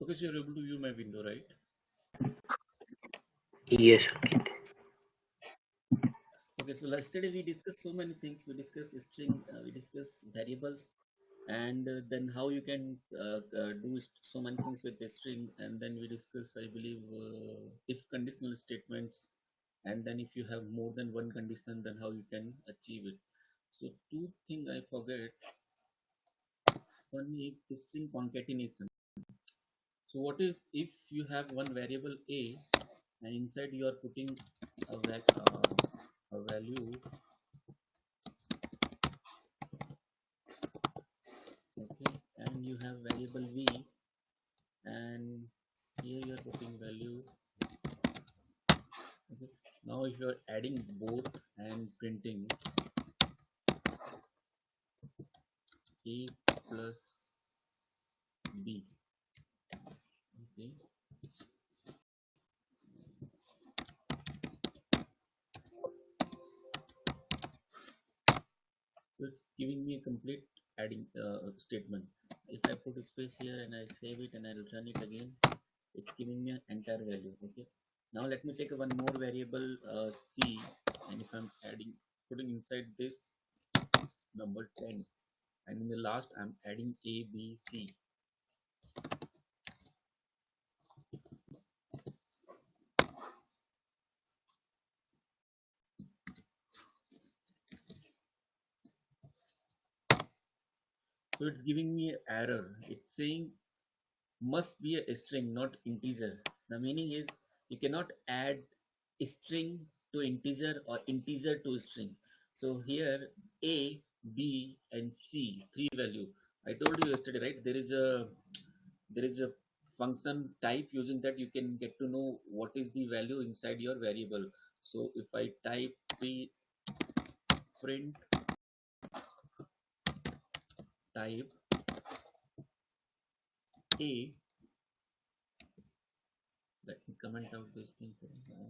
Okay, so you're able to view my window, right? Yes, Ankit. Okay, so yesterday we discussed so many things. We discussed string, we discussed variables, and then how you can do so many things with the string. And then we discussed, I believe, if conditional statements, and then if you have more than one condition, then how you can achieve it. So two things I forget. One is string concatenation. So what is if you have one variable a and inside you are putting a value, okay, and you have variable v, and here you are putting value, okay. Now if you are adding both and printing a plus b, okay, so it's giving me a complete adding statement. If I put a space here and I save it and I will run it again, it's giving me an entire value. Okay, now let me take one more variable c, and if I'm adding putting inside this number 10, and in the last I'm adding a b c. So it's giving me an error. It's saying must be a string, not integer. The meaning is you cannot add a string to integer or integer to string. So here a, b, and c, three value. I told you yesterday, right? There is a function type, using that you can get to know what is the value inside your variable. So if I type print type a, let me comment out this thing for now.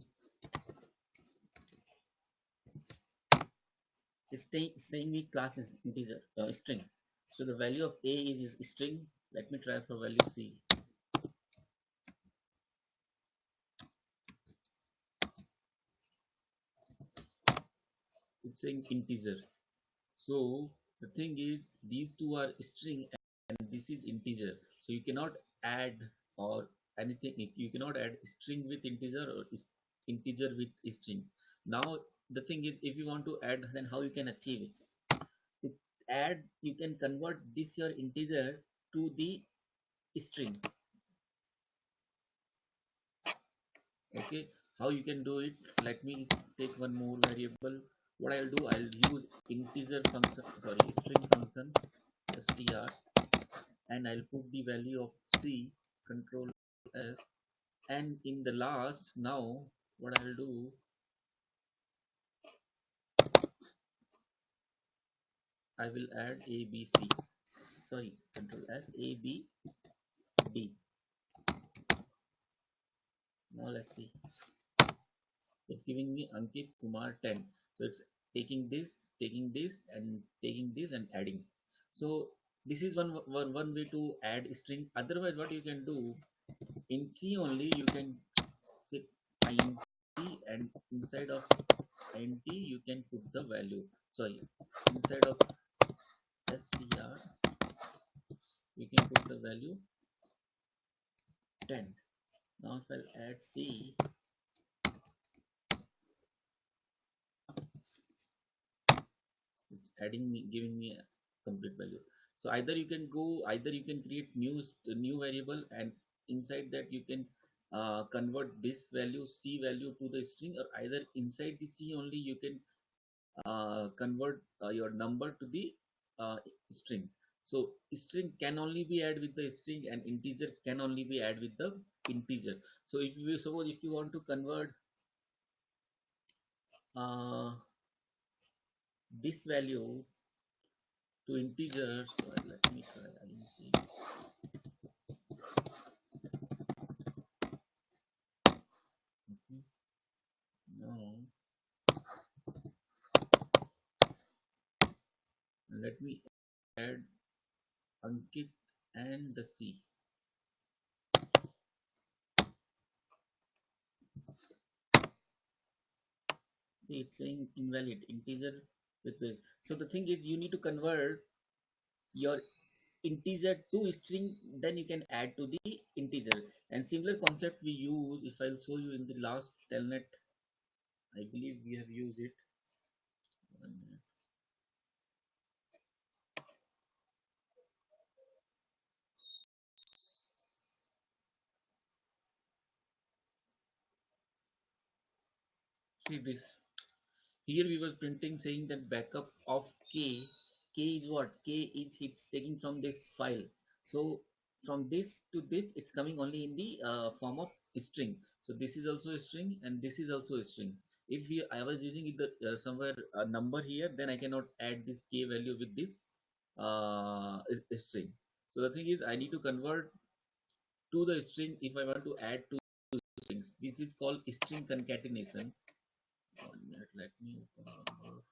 It's saying the class is integer string. So the value of a is string. Let me try for value c. It's saying integer. So the thing is, these two are string and this is integer. So you cannot add or anything. You cannot add string with integer or integer with string. Now the thing is, if you want to add, then how you can achieve it? To add, you can convert this your integer to the string. Okay, how you can do it? Let me take one more variable. What I'll do, I'll use integer function, sorry, string function str, and I'll put the value of c, control s, and in the last, now what I'll do, I will add a b c, sorry, control s, a b d. Now let's see, it's giving me Ankit Kumar 10. So it's taking this, and taking this and adding. So this is one way to add string. Otherwise, what you can do, in C only you can sit int, and inside of int you can put the value. Sorry, inside of str you can put the value 10. Now if I'll add C, it's adding me, giving me a complete value. So either you can create new variable, and inside that you can convert this value c value to the string, or either inside the c only you can convert your number to the string. So string can only be added with the string, and integer can only be added with the integer. So if you suppose if you want to convert uh, this value to integer, so let me try. Okay. Now let me add Ankit and the C. See, it's saying invalid integer with this. So the thing is, you need to convert your integer to string, then you can add to the integer. And similar concept we use, if I'll show you in the last telnet, I believe we have used it. One minute. See this. Here we were printing saying that backup of k is what? K is it's taking from this file. So from this to this, it's coming only in the form of string. So this is also a string and this is also a string. If I was using it somewhere a number here, then I cannot add this k value with this string. So the thing is, I need to convert to the string if I want to add two strings. This is called string concatenation. 1 minute, let me open one more.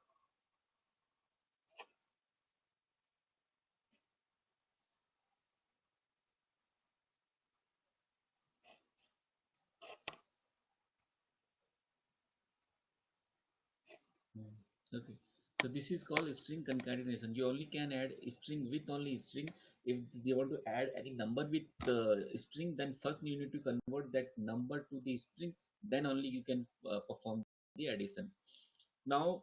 Hmm. Okay. So this is called string concatenation. You only can add string with only string. If you want to add any number with string, then first you need to convert that number to the string. Then only you can perform the addition. Now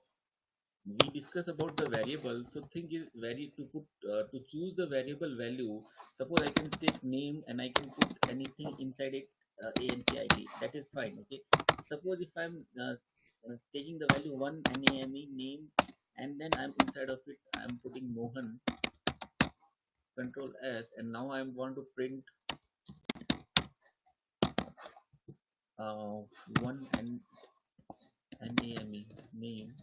we discuss about the variable. So thing is very to choose the variable value. Suppose I can take name and I can put anything inside it, ANKID. That is fine. Okay. Suppose if I'm taking the value one NAME name, and then I'm inside of it I'm putting Mohan, control S, and now I want to print uh, one NAME name.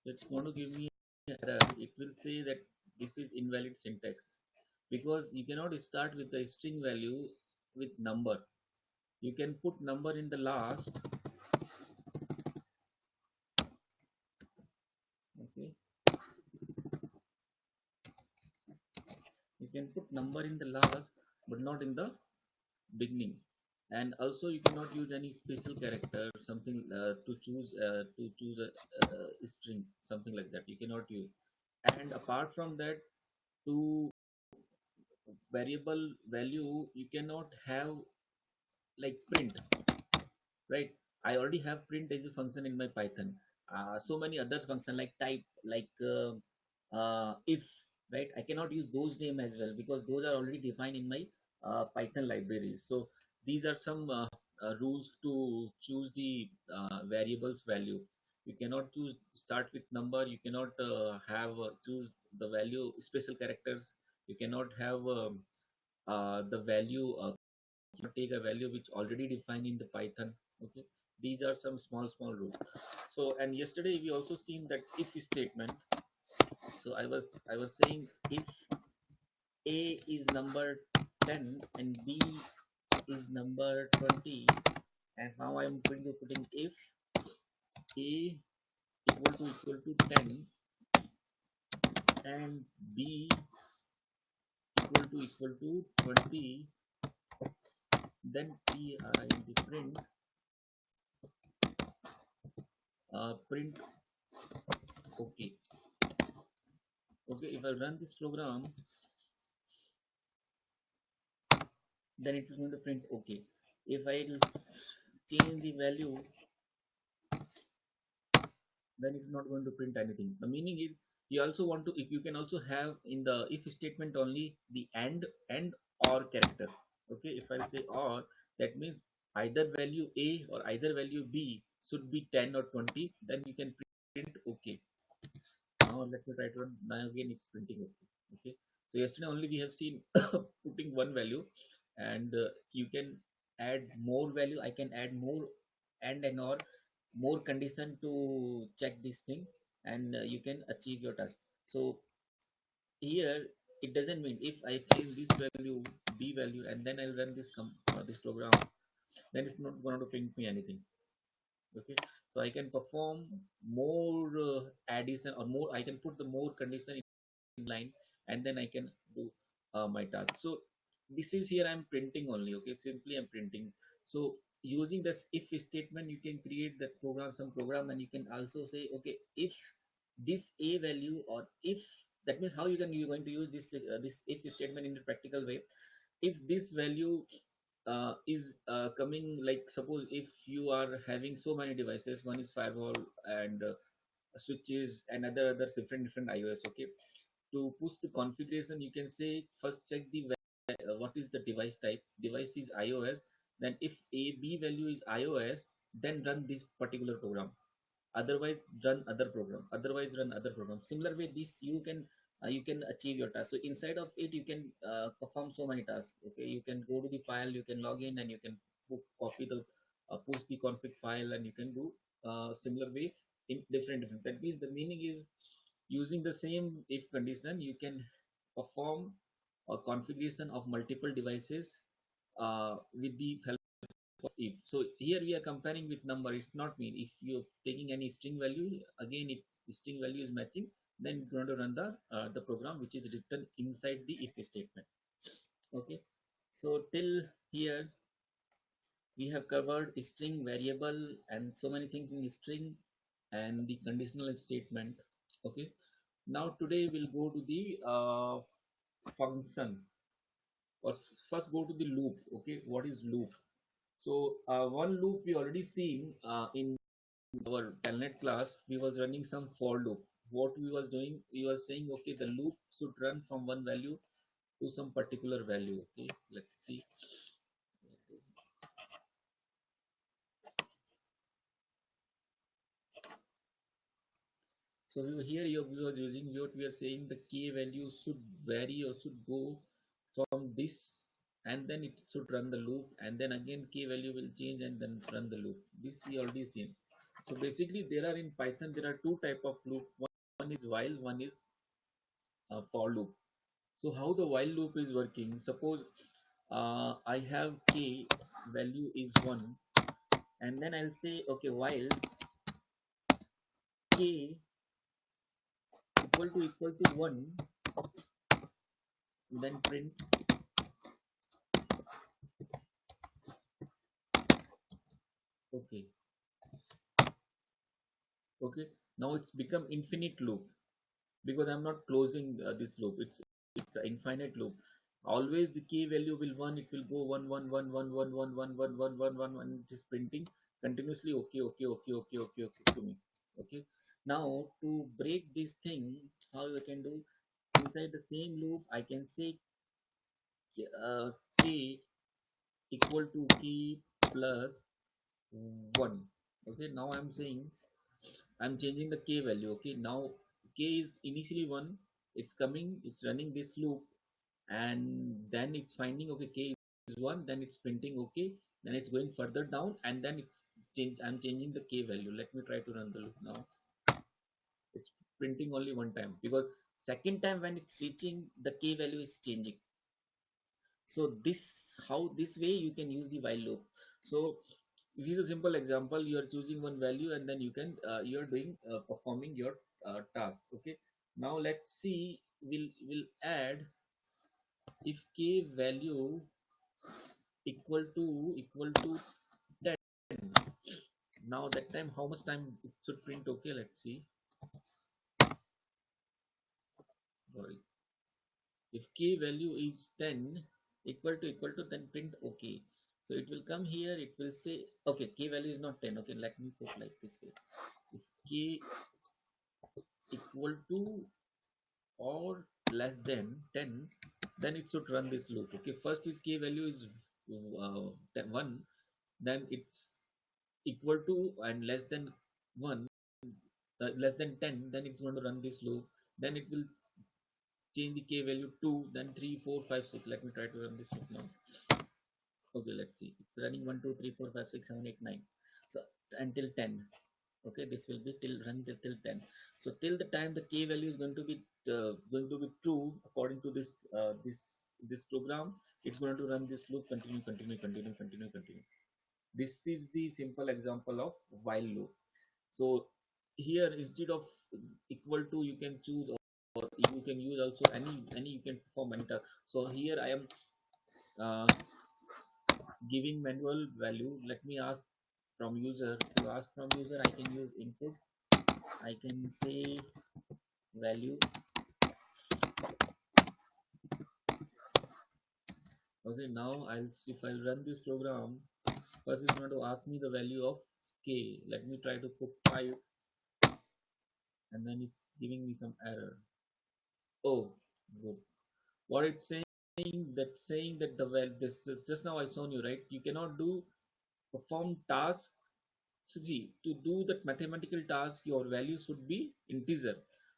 It's going to give me an error. It will say that this is invalid syntax because you cannot start with the string value with number. You can put number in the last. Okay, you can put number in the last, but not in the beginning. And also you cannot use any special character, something to choose a string, something like that. You cannot use. And apart from that, to variable value, you cannot have like print, right? I already have print as a function in my Python. So many other function like type, like if, right? I cannot use those name as well because those are already defined in my Python library. So these are some rules to choose the variables value. You cannot choose start with number. You cannot have choose the value special characters. You cannot have the value take a value which already defined in the Python. Okay, these are some small rules. So and yesterday we also seen that if statement. So I was saying if A is number 10 and B is number 20, and now I'm going to putting if A equal to 10 and B equal to 20, then P in the print okay. Okay, if I run this program, then it is going to print okay. If I change the value, then it's not going to print anything. The meaning is you also want to, if you can also have in the if statement only the and or character. Okay, if I say or, that means either value A or either value B should be 10 or 20, then you can print okay. Now let me try to run. Now again it's printing okay. Okay. So yesterday only we have seen putting one value, and you can add more value. I can add more and or more condition to check this thing, and you can achieve your task. So here it doesn't mean if I change this value B value and then I'll run this program, then it's not going to print me anything. Okay, so I can perform more addition or more. I can put the more condition in line, and then I can do my task. So this is here I'm printing only. Okay, simply I'm printing. So using this if statement, you can create that program, some program, and you can also say, okay, if this a value, or if, that means how you're going to use this if statement in a practical way. If this value is coming, like suppose if you are having so many devices, one is firewall and switches and others different iOS, okay. To push the configuration, you can say first check the what is the device type. Device is iOS, then if a b value is iOS, then run this particular program. Otherwise run other program, otherwise run other program. Similar way, this you can achieve your task. So inside of it, you can perform so many tasks, okay. You can go to the file, you can log in, and you can copy the push the config file, and you can do similar way in different. That means the meaning is, using the same if condition, you can perform a configuration of multiple devices with the help of if. So here we are comparing with number. It's not mean if you're taking any string value, again if the string value is matching, then you're going to run the program which is written inside the if statement. Okay. So till here we have covered string, variable, and so many things in string and the conditional statement. Okay. Now today we'll go to the function, or first go to the loop. Okay, what is loop? So one loop we already seen in our telnet class. We was running some for loop. What we was doing, we was saying, okay, the loop should run from one value to some particular value. Okay, let's see. So we were here, we were using what we are saying, the k value should vary or should go from this, and then it should run the loop, and then again k value will change and then run the loop. This we already seen. So basically there are, in Python there are two type of loop. One is while, one is for loop. So how the while loop is working, suppose I have k value is 1, and then I'll say, okay, while k equal to 1, then print. Okay. Okay, now it's become infinite loop, because I'm not closing this loop. It's an infinite loop. Always the key value will 1, it will go 1 1 1 1 1 1 1 1 1 1 1, it is printing continuously. Okay, okay, okay, okay, okay, okay to me. Okay, now to break this thing, how I can do, inside the same loop I can say k equal to k plus 1. Okay, now I'm saying, I'm changing the k value. Okay, now k is initially 1, it's coming, it's running this loop, and then it's finding, okay, k is 1, then it's printing, okay, then it's going further down, and then I'm changing the k value. Let me try to run the loop now. It's printing only one time, because second time when it's reaching, the k value is changing. So this way you can use the while loop. So this is a simple example. You are choosing one value, and then you can you are doing performing your task. Okay, now let's see, we'll add if k value equal to 10. Now that time, how much time it should print? Okay, let's see. Sorry, if k value is 10, equal to, then print okay. So it will come here, it will say, okay, k value is not 10. Okay, let me put like this way. If k equal to or less than 10, then it should run this loop. Okay, first is k value is 1, then it's equal to and less than 1, less than 10, then it's going to run this loop. Then it will change the k value 2, then 3 4 5 6. Let me try to run this loop now. Okay, let's see, it's running 1 2 3 4 5 6 7 8 9. So until 10. Okay, this will be till 10. So till the time the k value is going to be true, according to this program, it's going to run this loop, continue. This is the simple example of while loop. So here, instead of equal to, you can choose, or you can use also any you can perform any task. So here I am giving manual value. Let me ask from user. To ask from user, I can use input. I can say value. Okay, now I'll see if I'll run this program. First, it's going to ask me the value of k. Let me try to put 5, and then it's giving me some error. Oh, good. What it's saying that the well, this is just now I shown you, right? You cannot do perform task. See, to do that mathematical task, your value should be integer.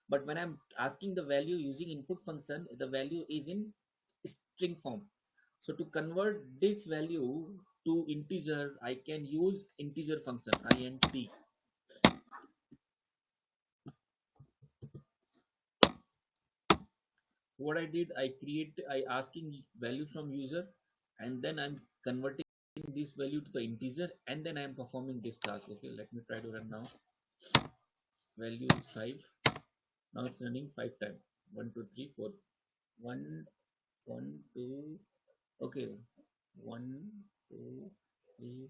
But when I'm asking the value using input function, the value is in string form. So to convert this value to integer, I can use integer function int. What I did, I asking value from user, and then I'm converting this value to the integer, and then I'm performing this task. Okay, let me try to run now. Value is 5. Now it's running 5 times. 1 2 3 4. 1 1 2. Okay, 1 2 3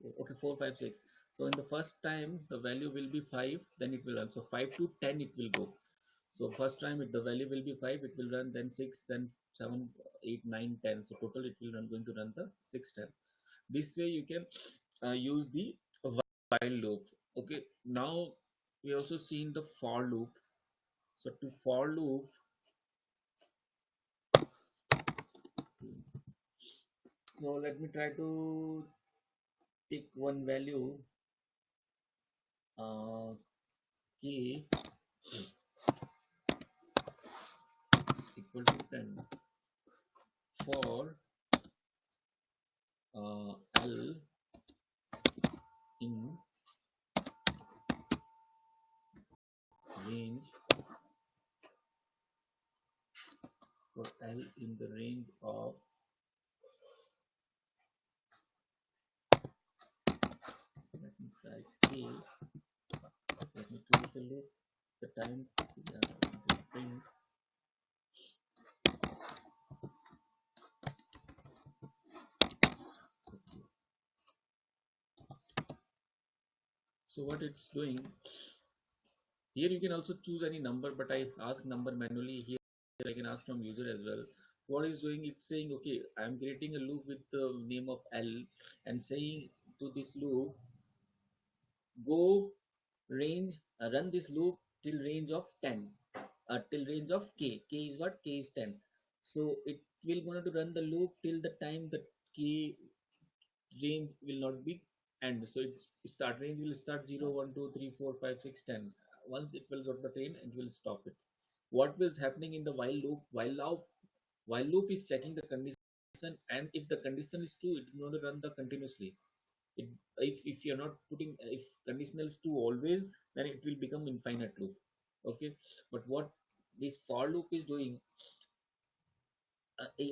4. Okay, 4 5 6. So in the first time the value will be 5, then it will run. So 5 to 10 it will go. So first time the value will be 5, it will run, then 6, then 7, 8, 9, 10. So total it will run, going to run the 6 10. This way you can use the while loop. Okay, now we also seen the for loop. So to for loop, so let me try to take one value k equal to 10 for L in range, for L in the range of, let me try k, let me close the loop, the time, print. So what it's doing, here you can also choose any number, but I ask number manually. Here I can ask from user as well. What is doing, it's saying, okay, I'm creating a loop with the name of L, and saying to this loop, go range, run this loop till range of 10, till range of k is what, k is 10. So it will going to run the loop till the time that k range will not be end. So its start range will start 0 1 2 3 4 5 6 10. Once it will got the 10, it will stop it. What is happening in the while loop, while loop is checking the condition, and if the condition is true, it will going to run the continuously. It, if you're not putting, if conditional is true always, then it will become infinite loop. Okay, but what this for loop is doing,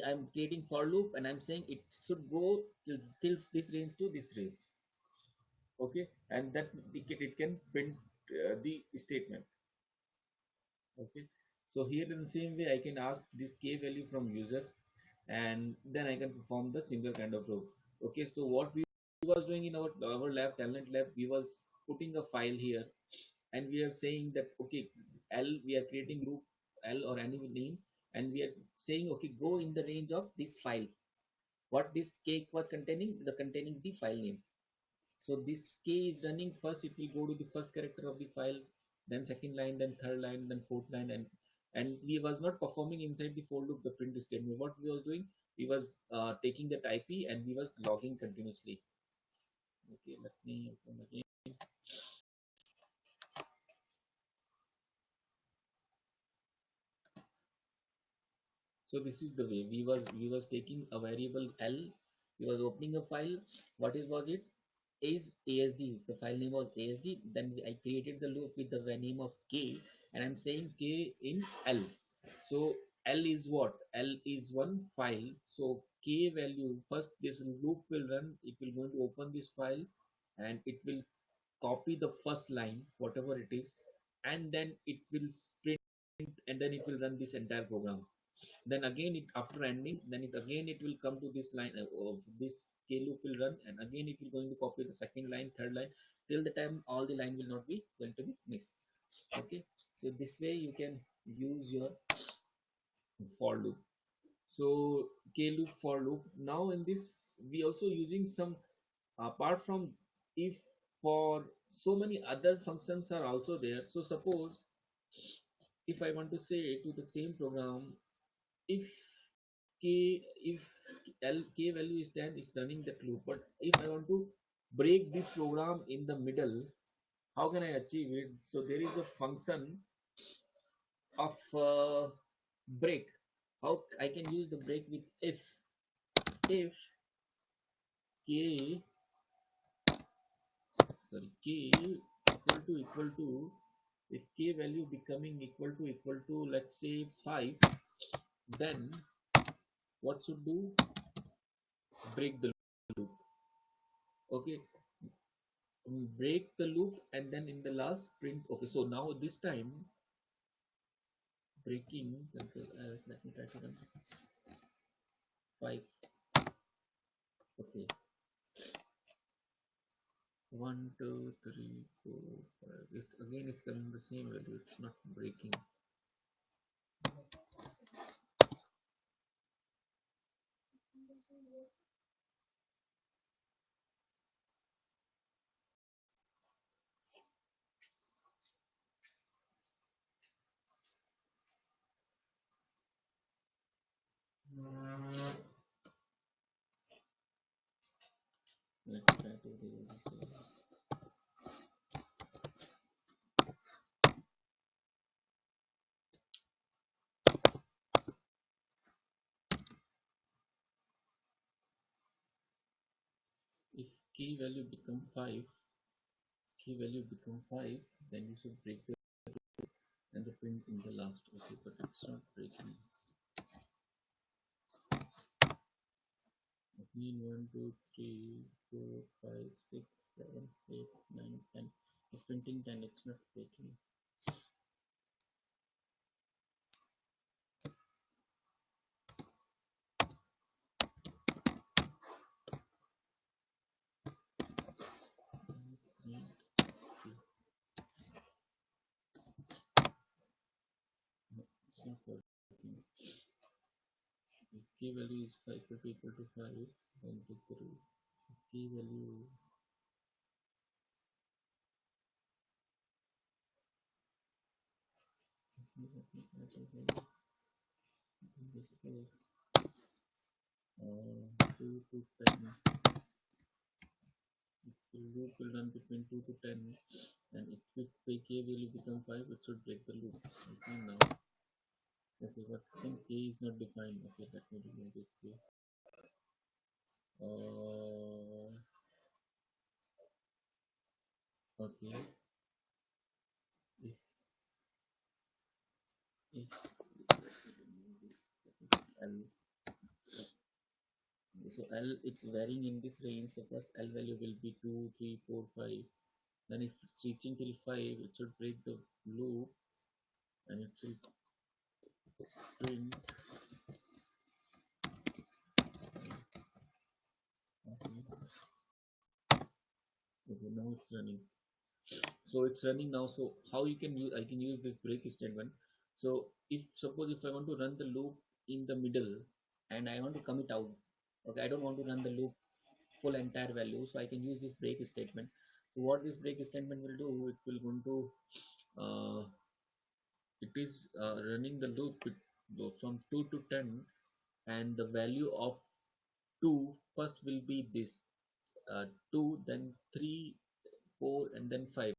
I'm creating for loop, and I'm saying it should go till this range to this range. Okay, and that it can print the statement. Okay, so here in the same way I can ask this k value from user, and then I can perform the similar kind of row. Okay, so what we was doing in our lab, talent lab, we was putting a file here, and we are saying that, okay, L, we are creating loop L or any name, and we are saying, okay, go in the range of this file. What this cake was containing, the containing the file name. So this k is running. First it will go to the first character of the file, then second line, then third line, then fourth line, and we was not performing inside the for loop the print statement. What we was doing, we was taking that IP, and we was logging continuously. Okay, let me open again. So this is the way we was taking a variable L, we was opening a file. What is was it is ASD, the file name was ASD. Then I created the loop with the name of K, and I'm saying K in L. So L is what? L is one file. So K value, first this loop will run, it will going to open this file, and it will copy the first line, whatever it is, and then it will print, and then it will run this entire program. Then again it, after ending, then it again it will come to this line of this k loop will run, and again it will going to copy the second line, third line, till the time all the line will not be going to be missed. Okay, so this way you can use your for loop. So k loop, for loop. Now in this we also using some, apart from if, for so many other functions are also there. So suppose if I want to say to the same program, if if k value is 10, is running that loop, but if I want to break this program in the middle, how can I achieve it? So there is a function of break. How I can use the break with if k, sorry, k equal to, if k value becoming equal to let's say 5, then what should do? Break the loop. Okay, break the loop, and then in the last print. Okay, so now this time breaking control let me try to run 5. Okay, 1 2 3 4 5. It's again, it's coming the same value, it's not breaking. Let me try to do this way. If key value become 5, then you should break the and the print in the last. Okay, but it's not breaking. That means 1 2 3 4 5 6 7 8 9 10. It's printing 10, it's not breaking. It's not working. If key value is 5 equal to 5, then break the rule. If key value this is 2 to 10. Its loop will run between 2 to 10, and if the k value become 5, it should break the loop. Okay, now. Okay, but since k is not defined, okay, let me remove this k. Okay, if L, so L, it's varying in this range. So first L value will be 2 3 4 5. Then if it's reaching till 5, it should break the loop, and it will print. Okay, now it's running. So it's running now. So how you can use, I can use this break statement. So if suppose if I want to run the loop in the middle and I want to commit out, okay, I don't want to run the loop full entire value, so I can use this break statement. So what this break statement will do, it will going to it is running the loop from 2 to 10, and the value of 2 first will be this 2, then 3 4, and then 5.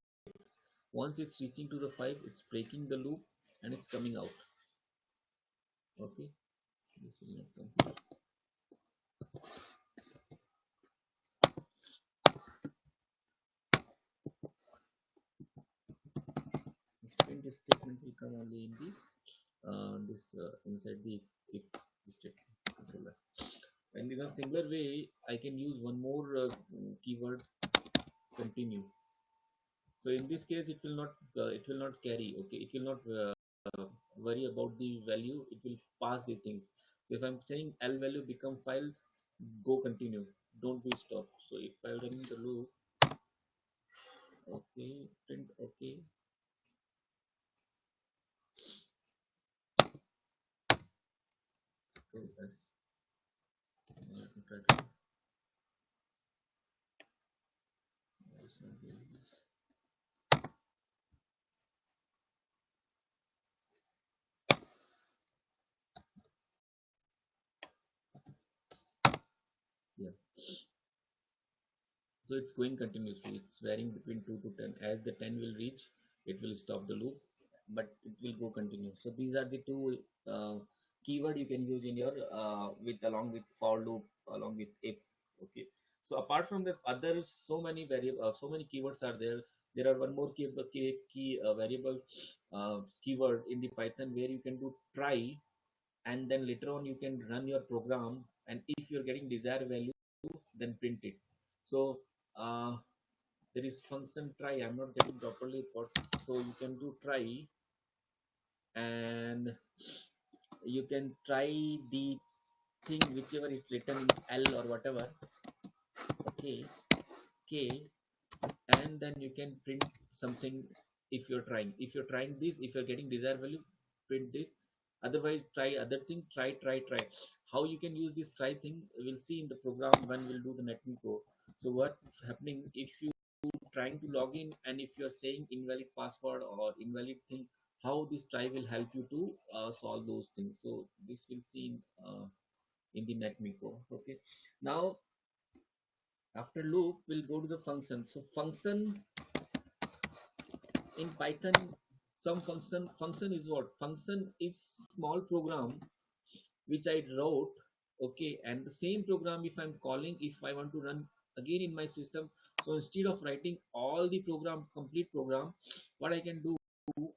Once it's reaching to the 5, it's breaking the loop and it's coming out. Okay, this will not complete. This print statement will come only in the inside the if statement controllers. And in a similar way, I can use one more keyword, continue. So in this case, it will not carry. Okay, it will not worry about the value. It will pass the things. So if I'm saying L value become file, go continue. don't be stop. So if I run the loop, okay, print okay. So that's, let me try to, this one is, yeah. So it's going continuously. It's varying between 2 to 10. As the 10 will reach, it will stop the loop, but it will go continue. So these are the two keyword you can use in your with along with for loop, along with if. Okay. So apart from that, others so many variable, so many keywords are there. There are one more key variable keyword in the Python where you can do try, and then later on you can run your program, and if you're getting desired value, then print it. So uh, there is function try. I'm not getting properly what. So you can do try, and you can try the thing whichever is written in L or whatever. Okay, K, and then you can print something. If you're trying, this, if you're getting desired value, print this. Otherwise, try other thing. Try. How you can use this try thing, we'll see in the program when we'll do the network code. So what's happening if you trying to log in, and if you're saying invalid password or invalid thing, how this try will help you to solve those things. So this will see in the network code. Okay, now after loop we'll go to the function. So function in Python, some function is what? Function is small program which I wrote. Okay, and the same program, if I'm calling, if I want to run again in my system, so instead of writing all the program, complete program, what I can do,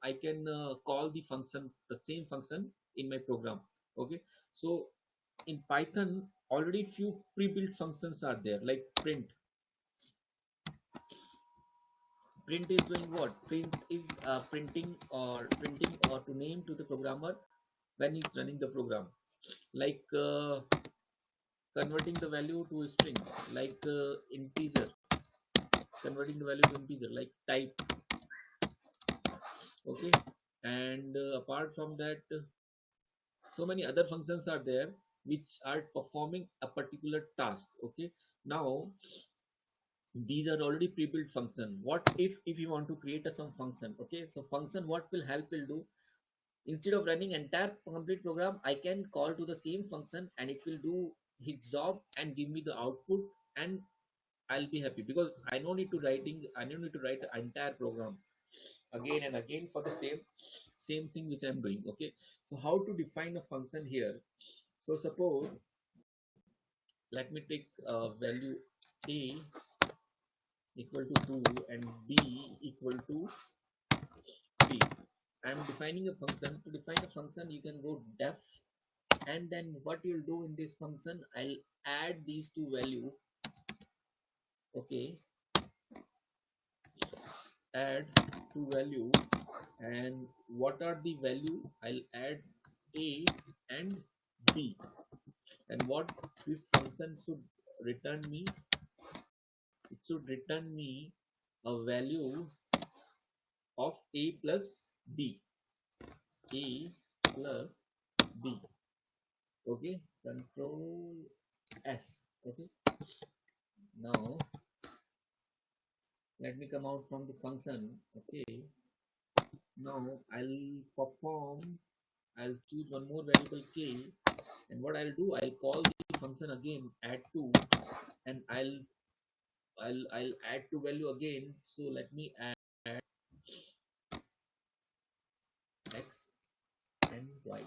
I can call the function, the same function in my program. Okay, so in Python already few pre-built functions are there, like print. Print is doing what? Print is printing or to name to the programmer when he's running the program, like converting the value to a string, like integer, converting the value to integer, like type. Okay, and apart from that, so many other functions are there which are performing a particular task. Okay, now these are already pre-built function. What if you want to create a some function? Okay, so function what will help will do, instead of running entire complete program, I can call to the same function and it will do its job and give me the output, and I'll be happy because I don't need to write the entire program again and again for the same thing which I'm doing. Okay, so how to define a function here? So suppose, let me take value a equal to 2 and b equal to 3. I'm defining a function. To define a function, you can go def, and then what you'll do in this function, I'll add these two value. Okay, add two value, and what are the value? I'll add a and b, and what this function should return me, it should return me a value of a plus b, a plus b. Okay, control s. Okay, now let me come out from the function. Okay, now I'll choose one more variable k, and what I'll do, I'll call the function again, add to, and I'll add to value again. So let me add x and y.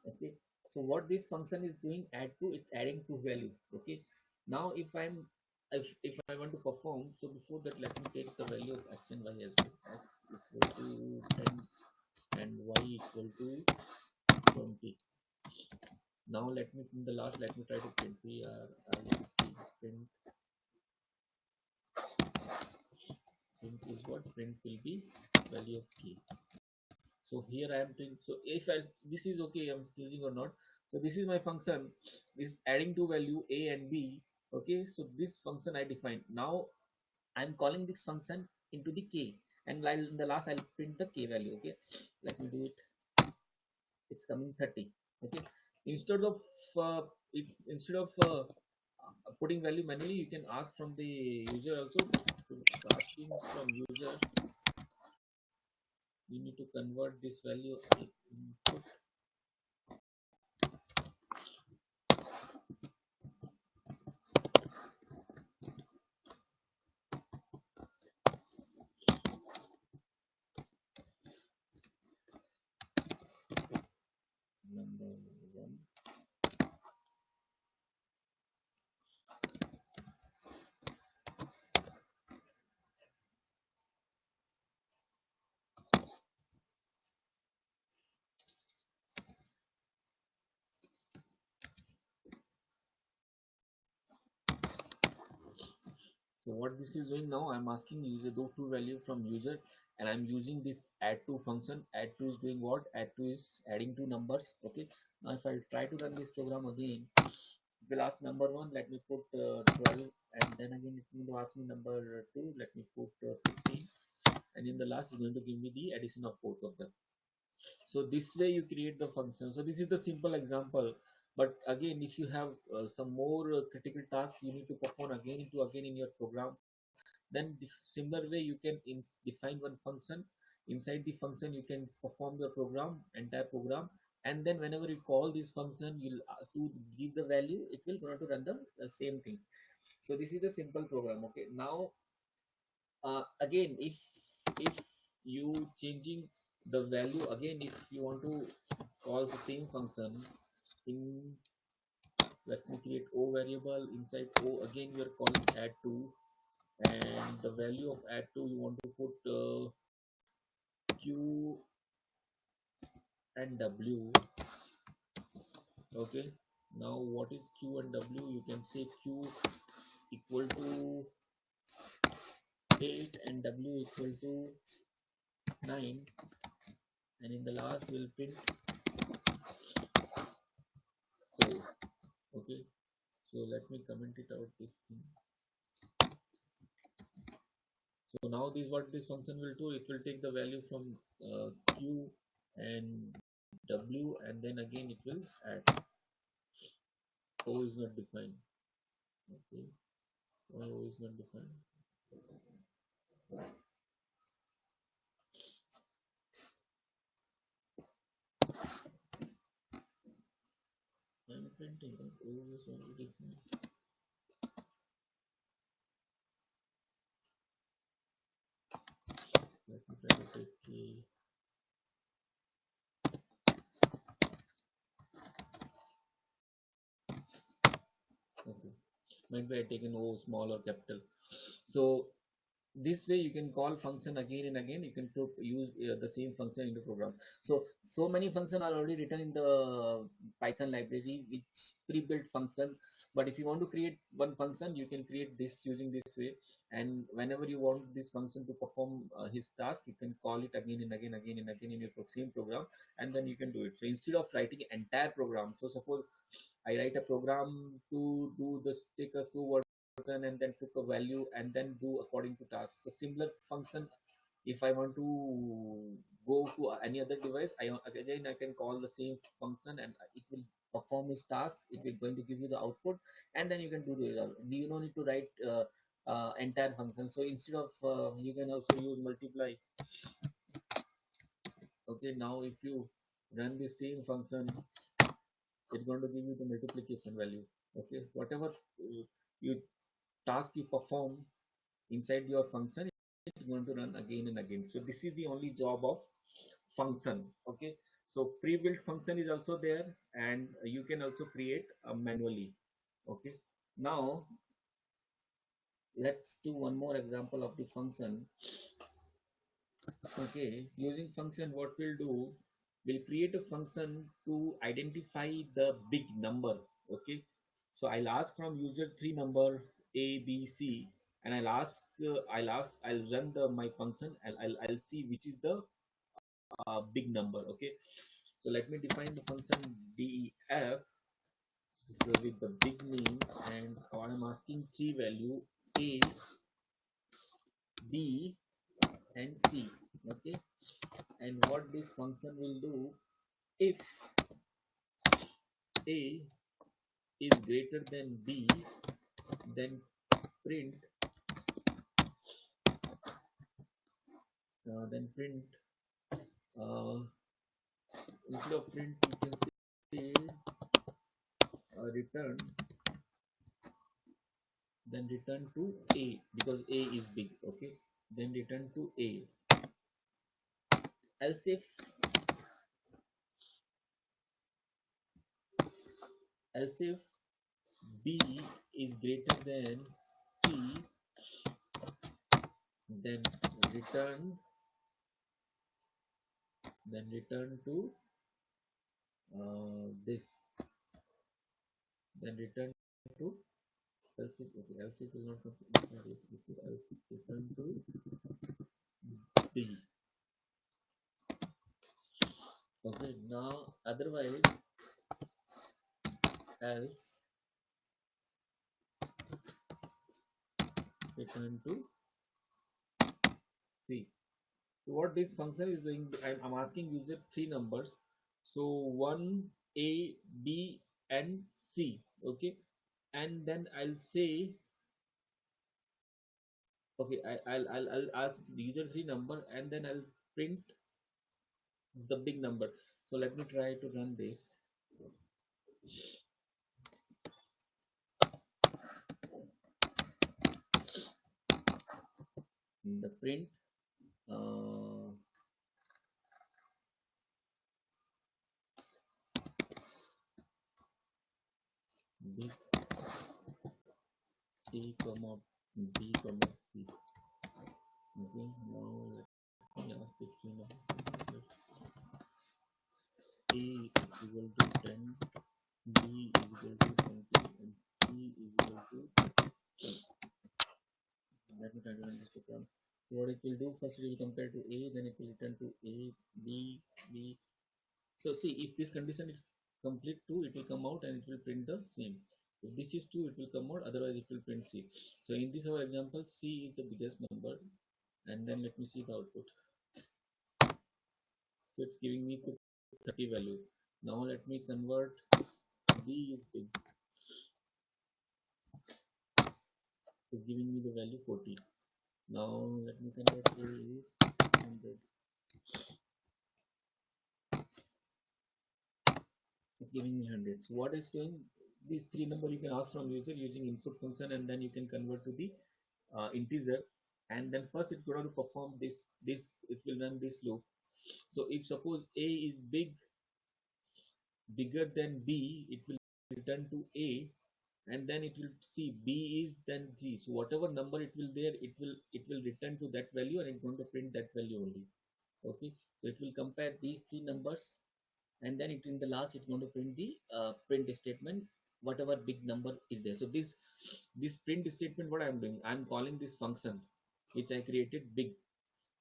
Okay, so what this function is doing, add to, it's adding to value. Okay, now if I want to perform, so before that let me take the value of x and y as well. X equal to 10 and y equal to 20. Now let me, in the last, let me try to print print. Print is what? Print will be value of k. So here I am doing, so if I, this is okay, I'm using or not. So this is my function is adding two value a and b. Okay, so this function I define. Now I'm calling this function into the k, and while in the last I'll print the k value. Okay, let me do it. It's coming 30. Okay, instead of instead of putting value manually, you can ask from the user also. So asking from user, you need to convert this value input number one. So what this is doing now, I'm asking user do two value from user, and I'm using this add to function. Add to is doing what? Add to is adding two numbers. Okay. Now if I try to run this program again, it will ask number one. Let me put 12, and then again it will ask me number two. Let me put 15, and in the last is going to give me the addition of both of them. So this way you create the function. So this is the simple example. But again, if you have some more critical tasks you need to perform again in your program, then the similar way you can define one function. Inside the function you can perform the entire program, and then whenever you call this function, you'll to give the value, it will going to run the same thing. So this is a simple program. Okay, now again, if you changing the value again, if you want to call the same function in, let me create o variable. Inside o again you are calling add to, and the value of add to you want to put q and w. Okay, now what is q and w? You can say q equal to 8 and w equal to 9, and in the last we'll print 4. Okay, so let me comment it out this thing. So now this what this function will do, it will take the value from q and w, and then again it will add. O is not defined. Okay, O is not defined. I'm printing, but O is already defined. Let me try to take k. Okay, might be I taken O small or capital. So this way you can call function again and again. You can use the same function in the program. So many functions are already written in the Python library, which pre-built function. But if you want to create one function, you can create this using this way, and whenever you want this function to perform his task, you can call it again and again in your same program, and then you can do it. So instead of writing entire program, so suppose I write a program to do this, take a so button and then took a value and then do according to task. So similar function, if I want to go to any other device, I can call the same function, and it will perform its task. It will going to give you the output, and then you can do the result. You don't need to write entire function. So instead of you can also use multiply. Okay, now if you run the same function, it's going to give you the multiplication value. Okay, whatever you task you perform inside your function, it's going to run again and again. So this is the only job of function. Okay, so pre-built function is also there, and you can also create manually. Okay, now let's do one more example of the function. Okay, using function, what we'll do, we'll create a function to identify the big number. Okay, so I'll ask from user three number a b c, and I'll run the my function, and I'll see which is the big number. Okay, so let me define the function def. So with the big name, and I'm asking three value A, B, and C. Okay, and what this function will do, if A is greater than B, then print then print uh, instead of print you can say return, then return to A, because A is big. Okay, then return to A. Else if B is greater than C, then return return to this, then return to, else if, okay, else if is not else return to B. Okay, now otherwise else return to C. So what this function is doing, I'm asking user three numbers. So 1, A, B, and C. Okay, and then I'll say, okay, I'll ask the user three number, and then I'll print the big number. So let me try to run this. The print big A comma B comma C. Okay, now let me ask the three numbers. A is equal to 10, B is equal to 20, and C is equal to, let me try to run this program. So what it will do, first it will compare to A, then it will return to A, B, B. So see, if this condition is complete true, it will come out and it will print the same. If this is true, it will come out, otherwise it will print C. So in this our example, C is the biggest number, and then let me see the output. So it's giving me 30 value. Now let me convert, B is big. It's giving me the value 40. Now let me convert A is 100. It's giving me 100. So what is doing, these three number you can ask from user using input function, and then you can convert to the integer, and then first it's going to perform this it will run this loop. So if suppose A is bigger than B, it will return to A, and then it will see B is then G. So whatever number it will there, it will return to that value, and it's going to print that value only. Okay, so it will compare these three numbers, and then it in the last it's going to print the print statement, whatever big number is there. So this print statement, what I'm doing, I'm calling this function which I created big,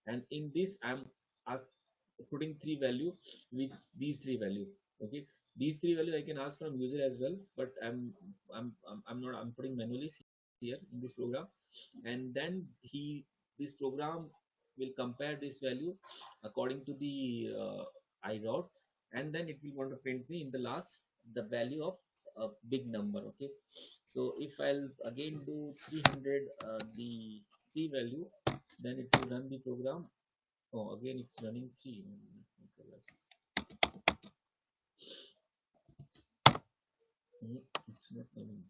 and in this I'm ask putting three value, which these three value. Okay, these three value I can ask from user as well, but I'm not, I'm putting manually here in this program, and then this program will compare this value according to the I route, and then it will want to print me in the last the value of a big number. Okay, so if I'll again do 300 the C value, then it will run the program. Oh, again it's running 3. It's not coming.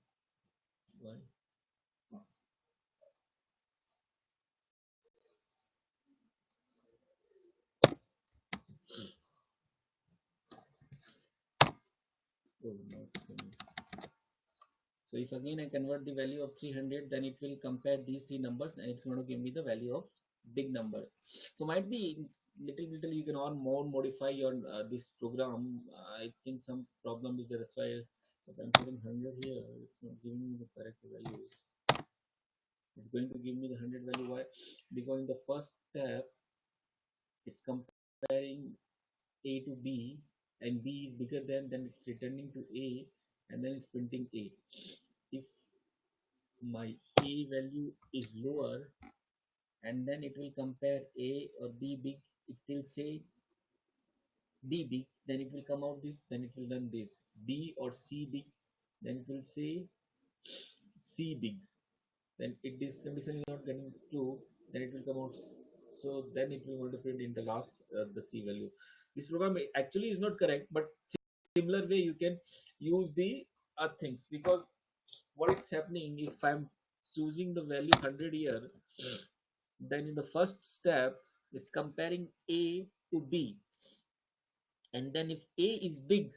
Why? Oh, not coming. So if again I convert the value of 300, then it will compare these three numbers, and it's going to give me the value of big number. So might be little you can all more modify your this program. I think some problem is there. That's why if I'm putting 100 here, it's not giving me the correct value. It's going to give me the 100 value. Why? Because in the first step, it's comparing A to B, and B is bigger than, then it's returning to A, and then it's printing A. If my A value is lower, and then it will compare A or B big, it will say B big, then it will come out this, then it will run this. B or C big, then it will say C big. Then if this condition is not getting true, then it will come out. So then it will want to print in the last the C value. This program actually is not correct, but similar way you can use the things, because what is happening if I'm choosing the value 100 here, then in the first step it's comparing A to B, and then if A is bigger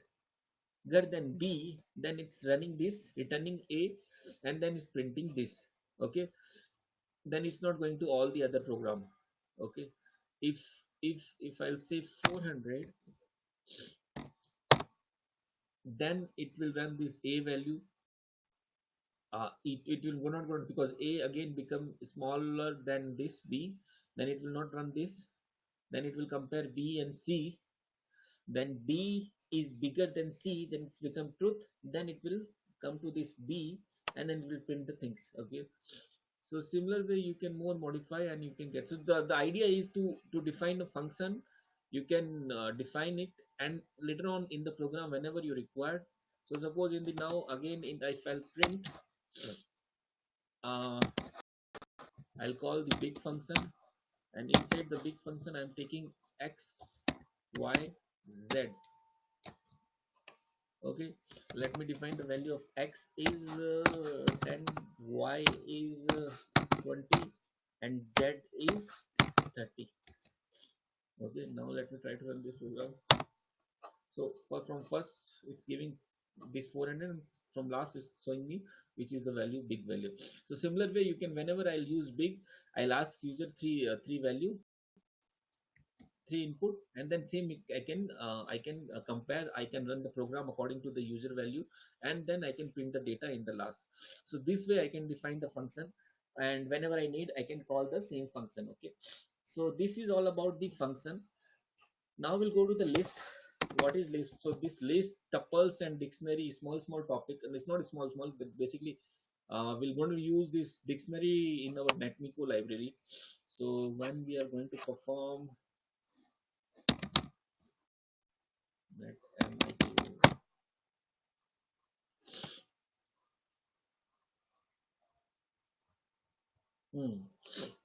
than B, then it's running this, returning A, and then it's printing this. Okay, then it's not going to all the other program. Okay, if if I'll say 400, then it will run this A value. It will not run, because A again become smaller than this B, then it will not run this. Then it will compare B and C, then B is bigger than C, then it's become truth, then it will come to this B, and then it will print the things. Okay, so similar way you can more modify, and you can get. So the idea is to define a function. You can define it, and later on in the program whenever you require. So suppose in the now again in if I'll print, uh, I'll call the big function, and inside the big function I'm taking x, y, z. Okay, let me define the value of x is 10, y is 20, and z is 30. Okay, now let me try to run this program. So from first it's giving this 400, and from last it's showing me which is the value, big value. So similar way you can, whenever I'll use big, I'll ask user three value, three input, and then same I can compare, I can run the program according to the user value, and then I can print the data in the last. So this way I can define the function, and whenever I need I can call the same function. Okay, so this is all about the function. Now we'll go to the list. What is list? So this list, tuples and dictionary, small topic, and it's not small, but basically we're going to use this dictionary in our netmico library. So when we are going to perform net MIQ.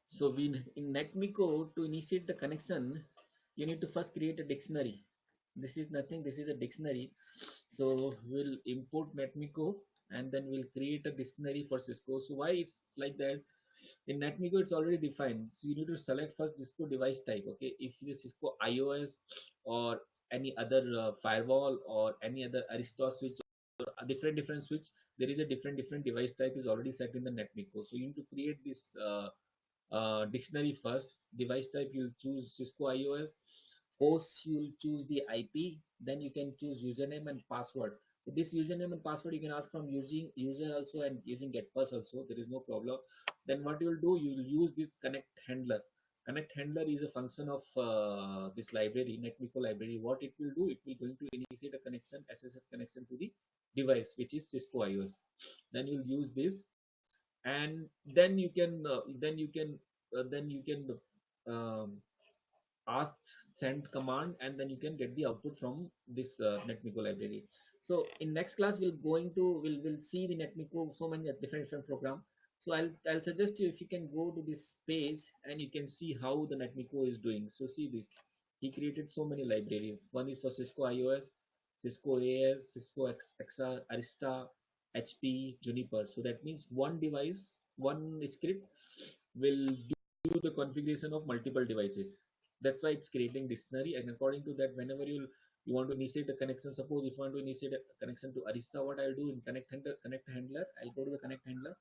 So we in netmico, to initiate the connection, you need to first create a dictionary. This is nothing, this is a dictionary. So we'll import netmico, and then we'll create a dictionary for Cisco. So why it's like that? In netmico it's already defined, so you need to select first Cisco device type. Okay, if it is Cisco iOS or any other firewall or any other Arista switch or a different switch, there is a different device type is already set in the netmico. So you need to create this dictionary first. Device type you'll choose Cisco iOS. Host you'll choose the IP. Then you can choose username and password. So this username and password you can ask from using user also, and using get pass also. There is no problem. Then what you'll do, you'll use this connect handler. Connect handler is a function of this library, netmico library. What it will do, it will going to initiate a connection, SSH connection to the device, which is Cisco iOS. Then you'll use this, and then you can um, ask send command, and then you can get the output from this netmico library. So in next class we'll see the netmico, so many different program. So I'll suggest you, if you can go to this page and you can see how the netmico is doing. So see this, he created so many libraries. One is for Cisco iOS, Cisco AS, Cisco XR, Arista, HP, Juniper. So that means one device, one script will do the configuration of multiple devices. That's why it's creating dictionary, and according to that, whenever you want to initiate a connection, suppose if you want to initiate a connection to Arista, what I'll do in connect handler, I'll go to the connect handler,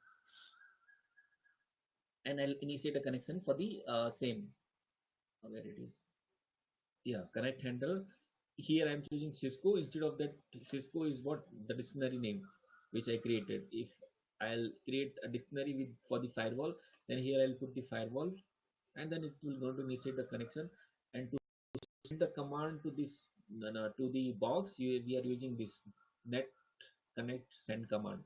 and I'll initiate a connection for the same, where it is, yeah, connect handler. Here I'm choosing Cisco. Instead of that, Cisco is what the dictionary name which I created. If I'll create a dictionary with for the firewall, then here I'll put the firewall, and then it will go to initiate the connection. And to send the command to this to the box, we are using this net connect send command.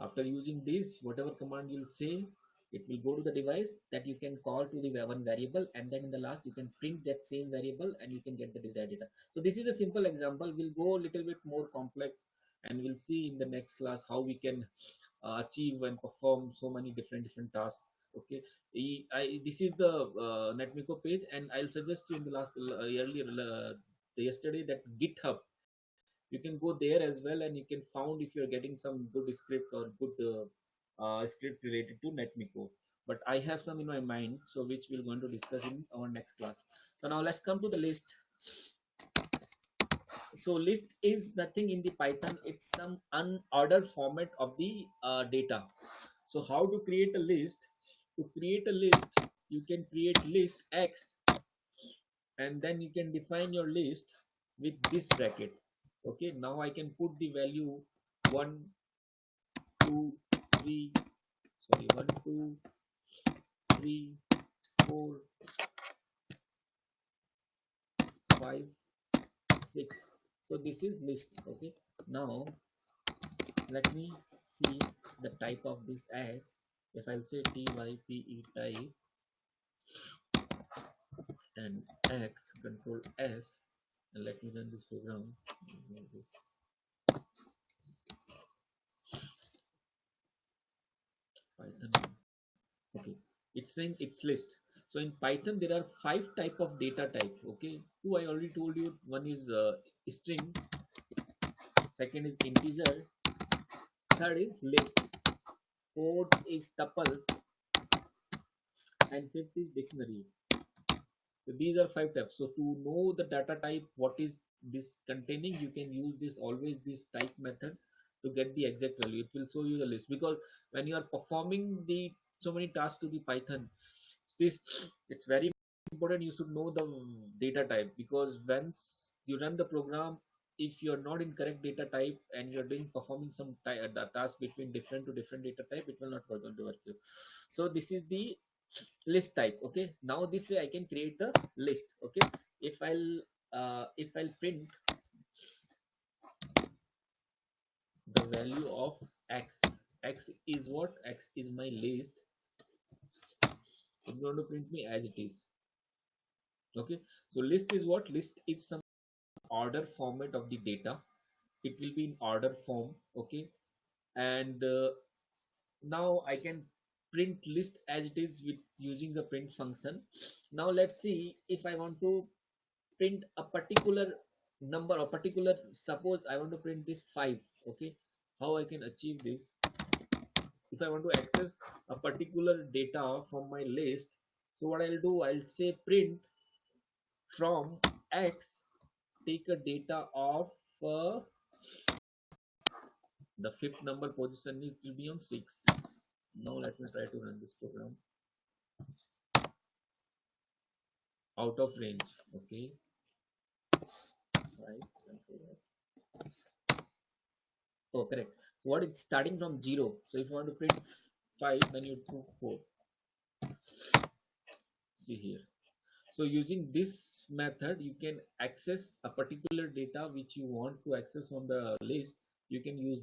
After using this, whatever command you'll say, it will go to the device that you can call to the one variable, and then in the last you can print that same variable and you can get the desired data. So this is a simple example. We'll go a little bit more complex, and we'll see in the next class how we can achieve and perform so many different tasks. Okay, this is the netmiko page, and I'll suggest you in the last earlier yesterday that GitHub, you can go there as well, and you can found if you're getting some good script or good script related to netmiko. But I have some in my mind, so which we're going to discuss in our next class. So now let's come to the list. So list is nothing in the Python, it's some unordered format of the data. So how to create a list? To create a list, you can create list x, and then you can define your list with this bracket. Okay, now I can put the value 1 2 3, sorry, 1 2 3 4 5 6. So this is list. Okay, now let me see the type of this x. If I'll say type type and x control s, and let me run this program. This Python. Okay, it's saying it's list. So in Python there are 5 type of data type. Okay, two I already told you. One is string, second is integer, third is list, fourth is tuple, and fifth is dictionary. So these are 5 types. So to know the data type, what is this containing, you can use this always this type method to get the exact value. It will show you the list, because when you are performing the so many tasks to the Python, this it's very important you should know the data type, because once you run the program, if you're not in correct data type and you're doing performing some task between different to different data type, it will not work on to work you. So this is the list type. Okay, now this way I can create the list. Okay, if I'll print the value of x, x is what, x is my list, it's going to print me as it is. Okay, so list is what, list is some order format of the data. It will be in order form. Okay, and now I can print list as it is with using the print function. Now let's see, if I want to print a particular number or particular, suppose I want to print this 5. Okay, how I can achieve this? If I want to access a particular data from my list, so what I'll do, I'll say print from x, take a data of the 5th number position, it will be on 6. Now let me try to run this program. Out of range. Okay, right. Oh, correct. So what, it's starting from 0. So if you want to print 5, then you put 4. See here. So using this method, you can access a particular data which you want to access from the list. You can use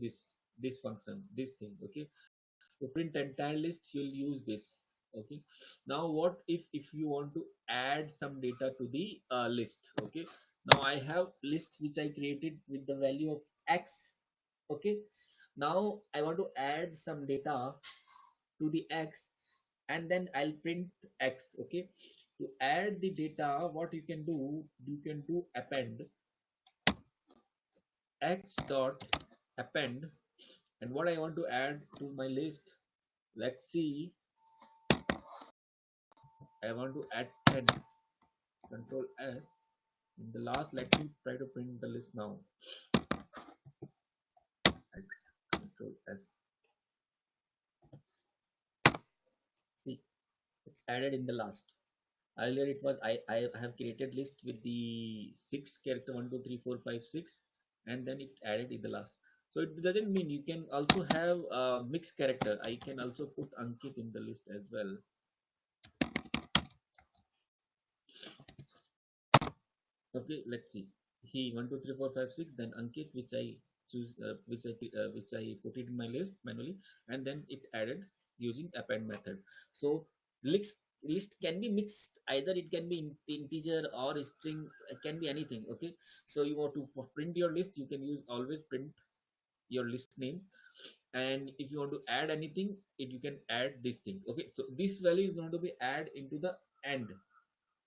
this function, this thing. Okay, to print entire list, you'll use this. Okay, now what if you want to add some data to the list? Okay, now I have list which I created with the value of x. Okay, now I want to add some data to the x, and then I'll print x. Okay, to add the data, what you can do append x dot append, and what I want to add to my list, let's see, I want to add 10. Control s, in the last, let me try to print the list now. X, control s, see, it's added in the last. Earlier it was, I have created list with the 6 character, 1 2 3 4 5 6, and then it added in the last. So it doesn't mean, you can also have a mixed character. I can also put Ankit in the list as well. Okay, let's see. He 1 2 3 4 5 6, then Ankit, which I choose which I put it in my list manually, and then it added using append method. So list can be mixed, either it can be integer or string, can be anything. Okay, so you want to print your list, you can use always print your list name, and if you want to add anything, you can add this thing. Okay, so this value is going to be add into the end.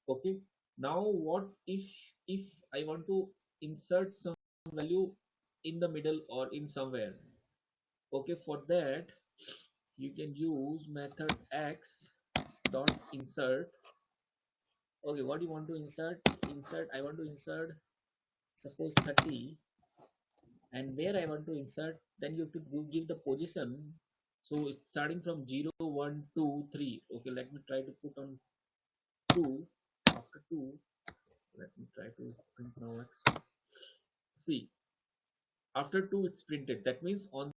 Okay, now what if I want to insert some value in the middle or in somewhere? Okay, for that you can use method x dot insert. Okay, what you want to insert? I want to insert suppose 30, and where I want to insert, then you have to give the position. So it's starting from 0 1 2 3. Okay, let me try to put on 2. After 2, let me try to print now x. See, after 2 it's printed, that means on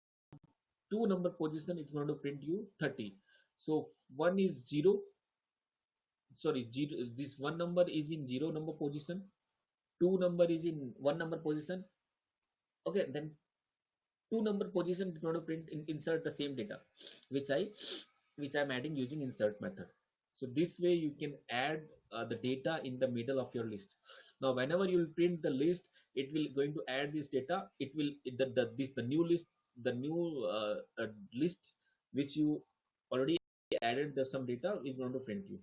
2 number position it's going to print you 30. So 1 is 0, sorry, 0, this 1 number is in 0 number position, 2 number is in 1 number position. Okay, then 2 number position is going to print insert the same data, which I'm adding using insert method. So this way you can add the data in the middle of your list. Now whenever you will print the list, it will going to add this data. It will the new list, the new list which you already added some data is going to print you.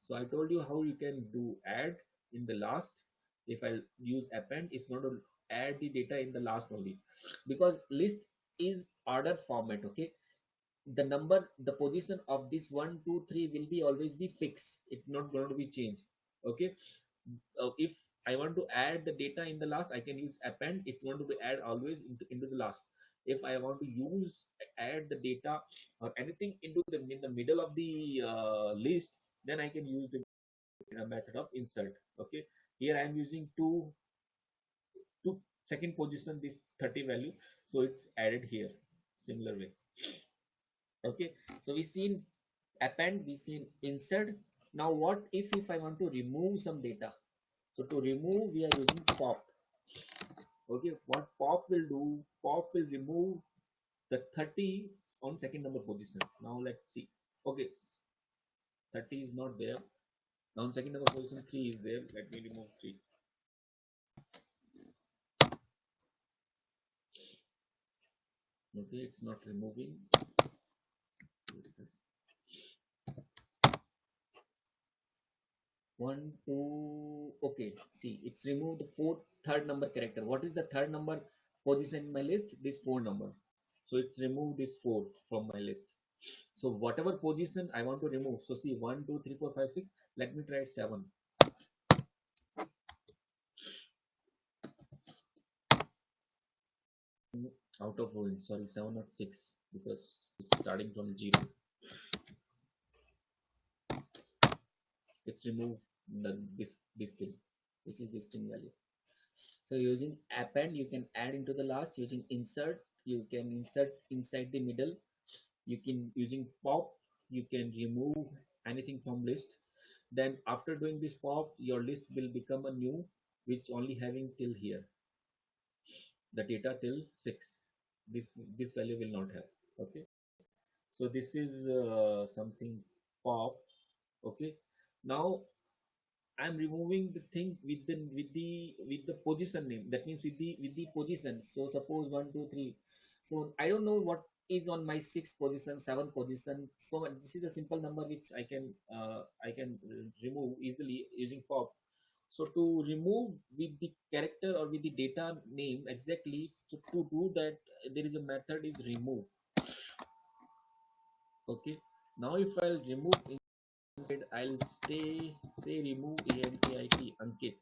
So I told you how you can do add in the last. If I use append, it's going to add the data in the last only, Because list is order format. Okay, the position of this 1 2 3 will be always be fixed. it's not going to be changed. Okay, if I want to add the data in the last, I can use append. It's going to be add always into the last. If I want to use add the data or anything into the in the middle of the list, then I can use the method of insert. Okay, here I am using two second position this 30 value, so it's added here similar way. Okay, so we seen append, we seen insert. Now what if I want to remove some data? So to remove, we are using pop. Okay, what pop will do? Pop will remove the 30 on second number position. Now let's see. Okay, 30 is not there. Now on second number position 3 is there. Let me remove 3. Okay, it's not removing. One, two, okay. See, it's removed the third number character. What is the third number position in my list? This 4 number. So it's removed this 4 from my list. So whatever position I want to remove. So see 1, 2, 3, 4, 5, 6. Let me try it 7. Out of ruin. Sorry, 7 not 6 because it's starting from 0. It's removed this thing. Which is this string value. So using append, you can add into the last. Using insert, you can insert inside the middle. You can using pop, you can remove anything from list. Then after doing this pop, your list will become a new, which only having till here, the data till 6. This value will not have. Okay, so this is something pop. Okay, now I'm removing the thing with the position name. That means With the position. So suppose 1 2 3. So I don't know what is on my sixth position, seventh position. So this is a simple number which I can remove easily using pop. So to remove with the character or with the data name exactly, so to do that there is a method is remove. Okay, now if I'll remove instead, I'll say remove ANKIT Ankit.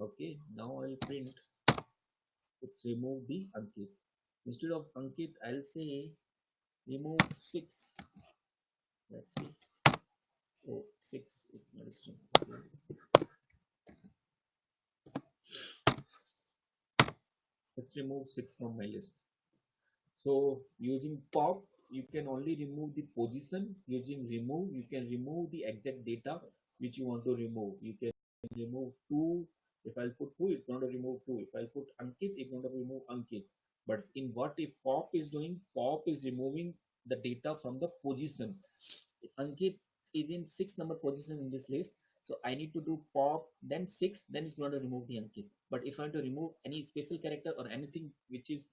Okay, now I'll print, it's remove the Ankit. Instead of Ankit, I'll say remove 6. Let's see. Oh, 6, it's not a string. Okay. Let's remove 6 from my list. So using pop, you can only remove the position. Using remove, you can remove the exact data which you want to remove. You can remove 2. If I'll put 2, it's going to remove 2. If I put Ankit, it's going to remove Ankit. doing pop is removing the data from the position. Ankit is in 6 number position in this list. So I need to do pop, then 6, then it's going to remove the Ankit. But if I want to remove any special character or anything which is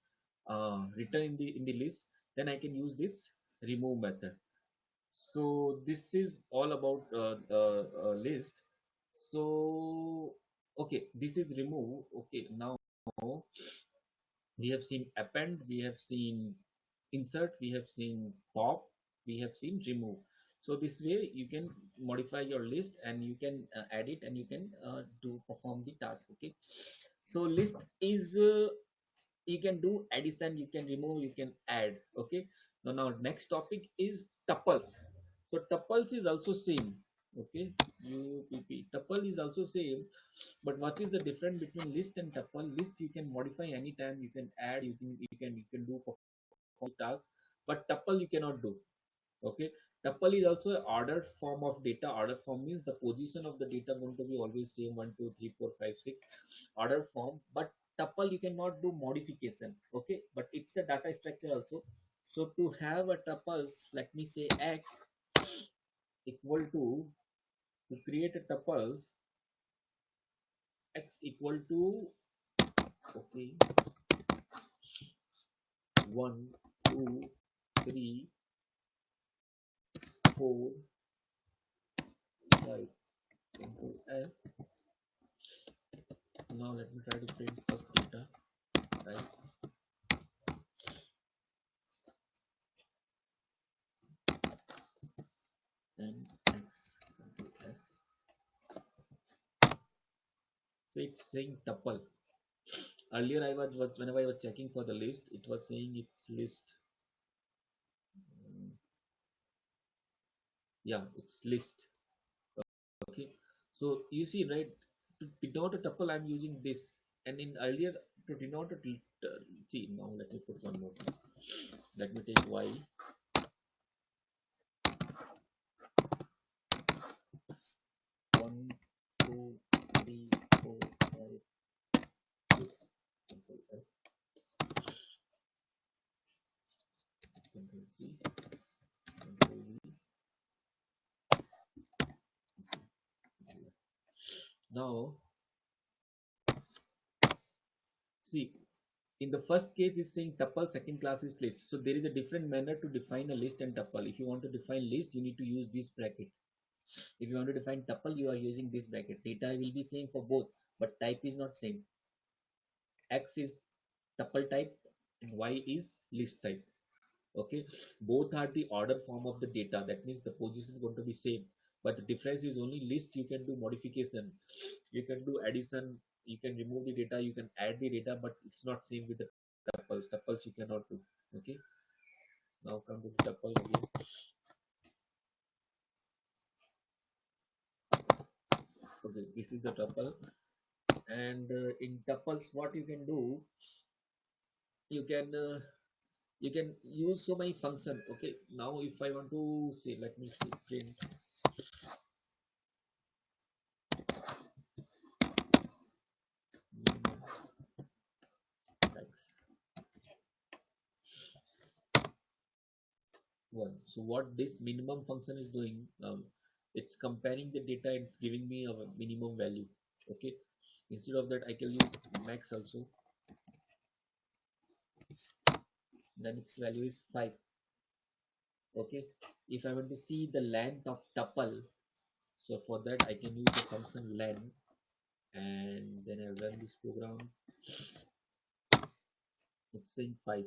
written in the list, then I can use this remove method. So this is all about list. So okay, this is remove. Okay, now we have seen append, we have seen insert, we have seen pop, we have seen remove. So this way you can modify your list and you can add it and you can do perform the task. Okay, so list is you can do addition, you can remove, you can add. Okay, now next topic is tuples. So tuples is also same. Okay, tuple is also same, but what is the difference between list and tuple? List you can modify anytime, you can add, you can do perform task, but tuple you cannot do. Okay, tuple is also an ordered form of data. Ordered form means the position of the data going to be always same 1 2 3 4 5 6 ordered form, but tuple you cannot do modification. Okay, but it's a data structure also. So to have a tuples, let me say x equal to create a tuples, x equal to, okay, 1 2 3 4 5 into s. Now let me try to print first data, right? And x into s. So it's saying tuple. Earlier I was whenever I was checking for the list, it was saying it's list. Yeah, it's list. Okay, so you see, right, to denote a tuple I'm using this, and in earlier to denote it, see, now let me put one more thing. Let me take y, 1 2 3 4 5 6 control s, control c, control v. Now see, in the first case is saying tuple, second class is list. So there is a different manner to define a list and tuple. If you want to define list, you need to use this bracket. If you want to define tuple, you are using this bracket. Data will be same for both, but type is not same. X is tuple type and Y is list type. Okay, both are the order form of the data. That means the position is going to be same, but the difference is only list you can do modification, you can do addition, you can remove the data, you can add the data, but it's not same with the tuples. Tuples you cannot do. Okay, now come to the tuple again. Okay, this is the tuple, and in tuples what you can do, you can you can use so many function. Okay, now if I want to say, let me see, print x one. So what this minimum function is doing, it's comparing the data and it's giving me a minimum value. Okay, instead of that I can use max also, then its value is 5. Okay, if I want to see the length of tuple, so for that I can use the function len, and then I run this program. It's saying 5,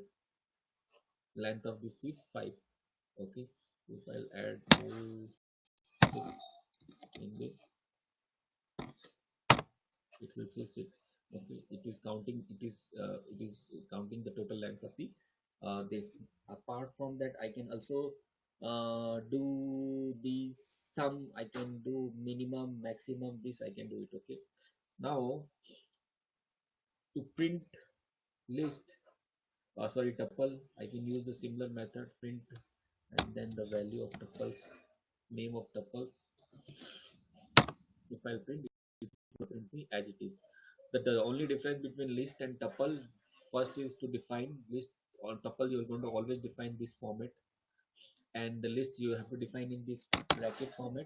length of this is 5. Okay, if I'll add more 6 in this, it will say 6. Okay, it is counting, it is counting the total length of the this. Apart from that, I can also do the sum, I can do minimum, maximum, this I can do it. Okay, now to print list, sorry, tuple, I can use the similar method, print, and then the value of tuples, name of tuples. If I print, it will print me as it is. The only difference between list and tuple, first is to define list on tuple you're going to always define this format, and the list you have to define in this bracket format,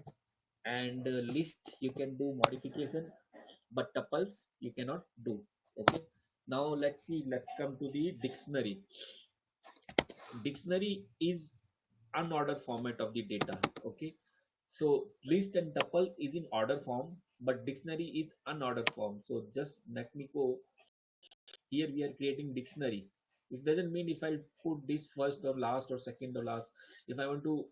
and list you can do modification, but tuples you cannot do. Okay, now let's see, let's come to the dictionary. Dictionary is unordered format of the data. Okay, so list and tuple is in order form, but dictionary is unordered form. So just let me go here. We are creating dictionary. It doesn't mean if I put this first or last or second or last. If I want to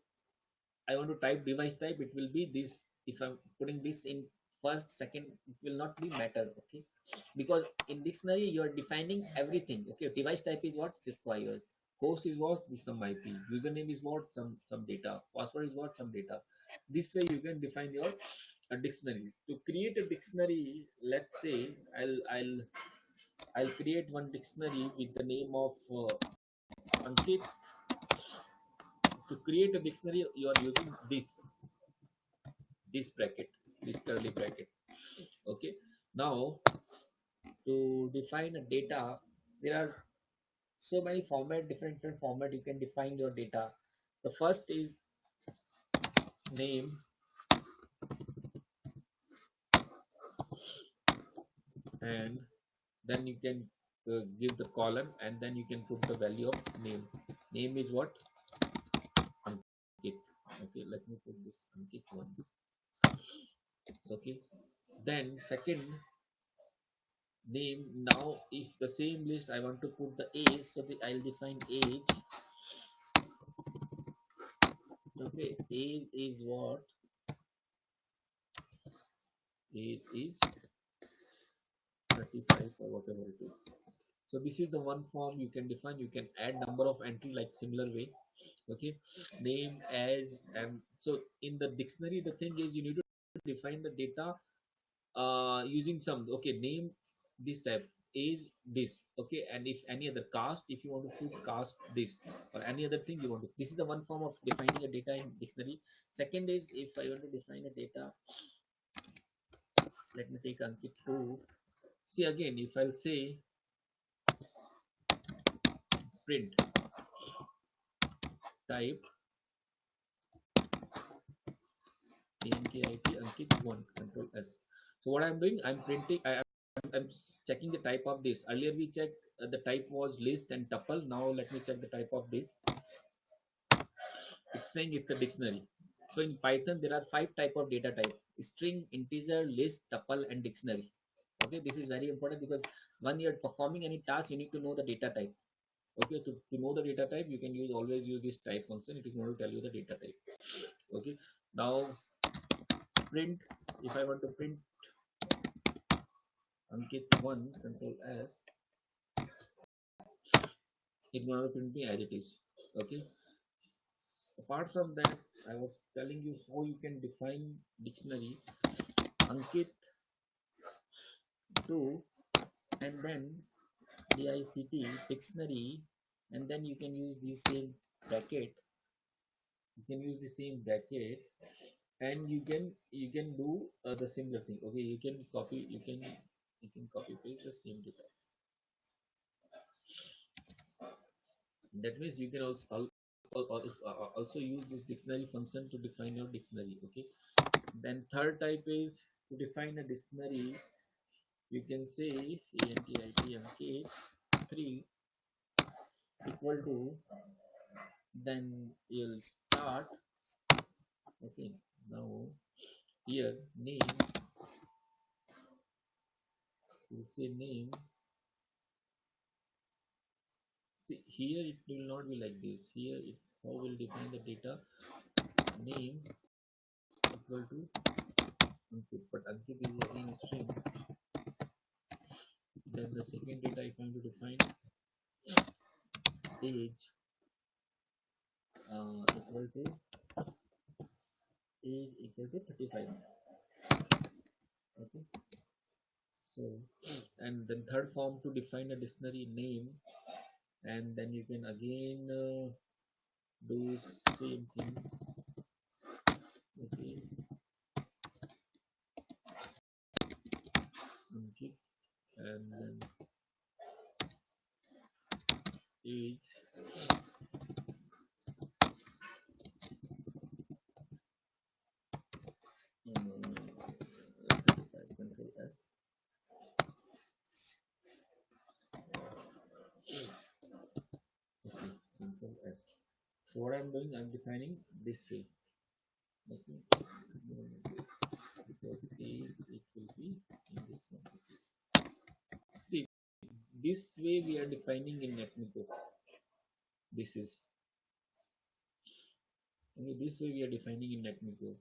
type device type, it will be this. If I'm putting this in first, second, it will not be matter. Okay, because in dictionary you are defining everything. Okay, device type is what? Cisco IOS. Host is what? This some IP. Username is what? Some data. Password is what? Some data. This way you can define your dictionaries. To create a dictionary, let's say I'll create one dictionary with the name of Ankit. To create a dictionary, you are using this bracket, this curly bracket. Okay, now to define a data, there are so many different format you can define your data. The first is name, and then you can give the column, and then you can put the value of name. Name is what? Ankit. Okay, let me put this Ankit one. Okay, then second name. Now if the same list I want to put the age, so I'll define age. Okay, age is what? Age is 35 or whatever it is. So this is the one form you can define. You can add number of entry like similar way. Okay, name as, and so in the dictionary the thing is you need to define the data using some. Okay, name this type, age this. Okay, and if any other caste, if you want to put caste this, or any other thing you want to, this is the one form of defining a data in dictionary. Second is if I want to define a data, let me take Ankit 2. See again, if I'll say print type ANKIT Ankit 1, control S. So what I'm doing, I'm printing, I'm checking the type of this. Earlier we checked the type was list and tuple. Now let me check the type of this. It's saying it's a dictionary. So in Python there are 5 type of data type: string, integer, list, tuple, and dictionary. Okay, this is very important because when you're performing any task, you need to know the data type. Okay, to know the data type, you can always use this type function. It is going to tell you the data type. Okay, now print. If I want to print Ankit 1, control S, it's going to print me as it is. Okay, apart from that, I was telling you how you can define dictionary. Ankit 2, and then DICT dictionary, and then you can use the same bracket. You can use the same bracket, and you can do the similar thing. Okay, you can copy paste the same data. That means you can also use this dictionary function to define your dictionary. Okay, then third type is to define a dictionary. You can say ANTITMK 3 equal to, then you'll start. Okay, now here name, you say name. See here it will not be like this. Here it how will define the data. Name equal to Ankit, but Ankit is again a string. Then the second data if I'm to define age equal to age equal to 35. Okay, so and then third form to define a dictionary name, and then you can again do same thing. Okay, Ankit, and then age. Control S. Okay, Control S. So what I'm doing, I'm defining this way. Okay, because age it will be in this one. See, this way we are defining in Netmico. This is okay. This way we are defining in Netmico.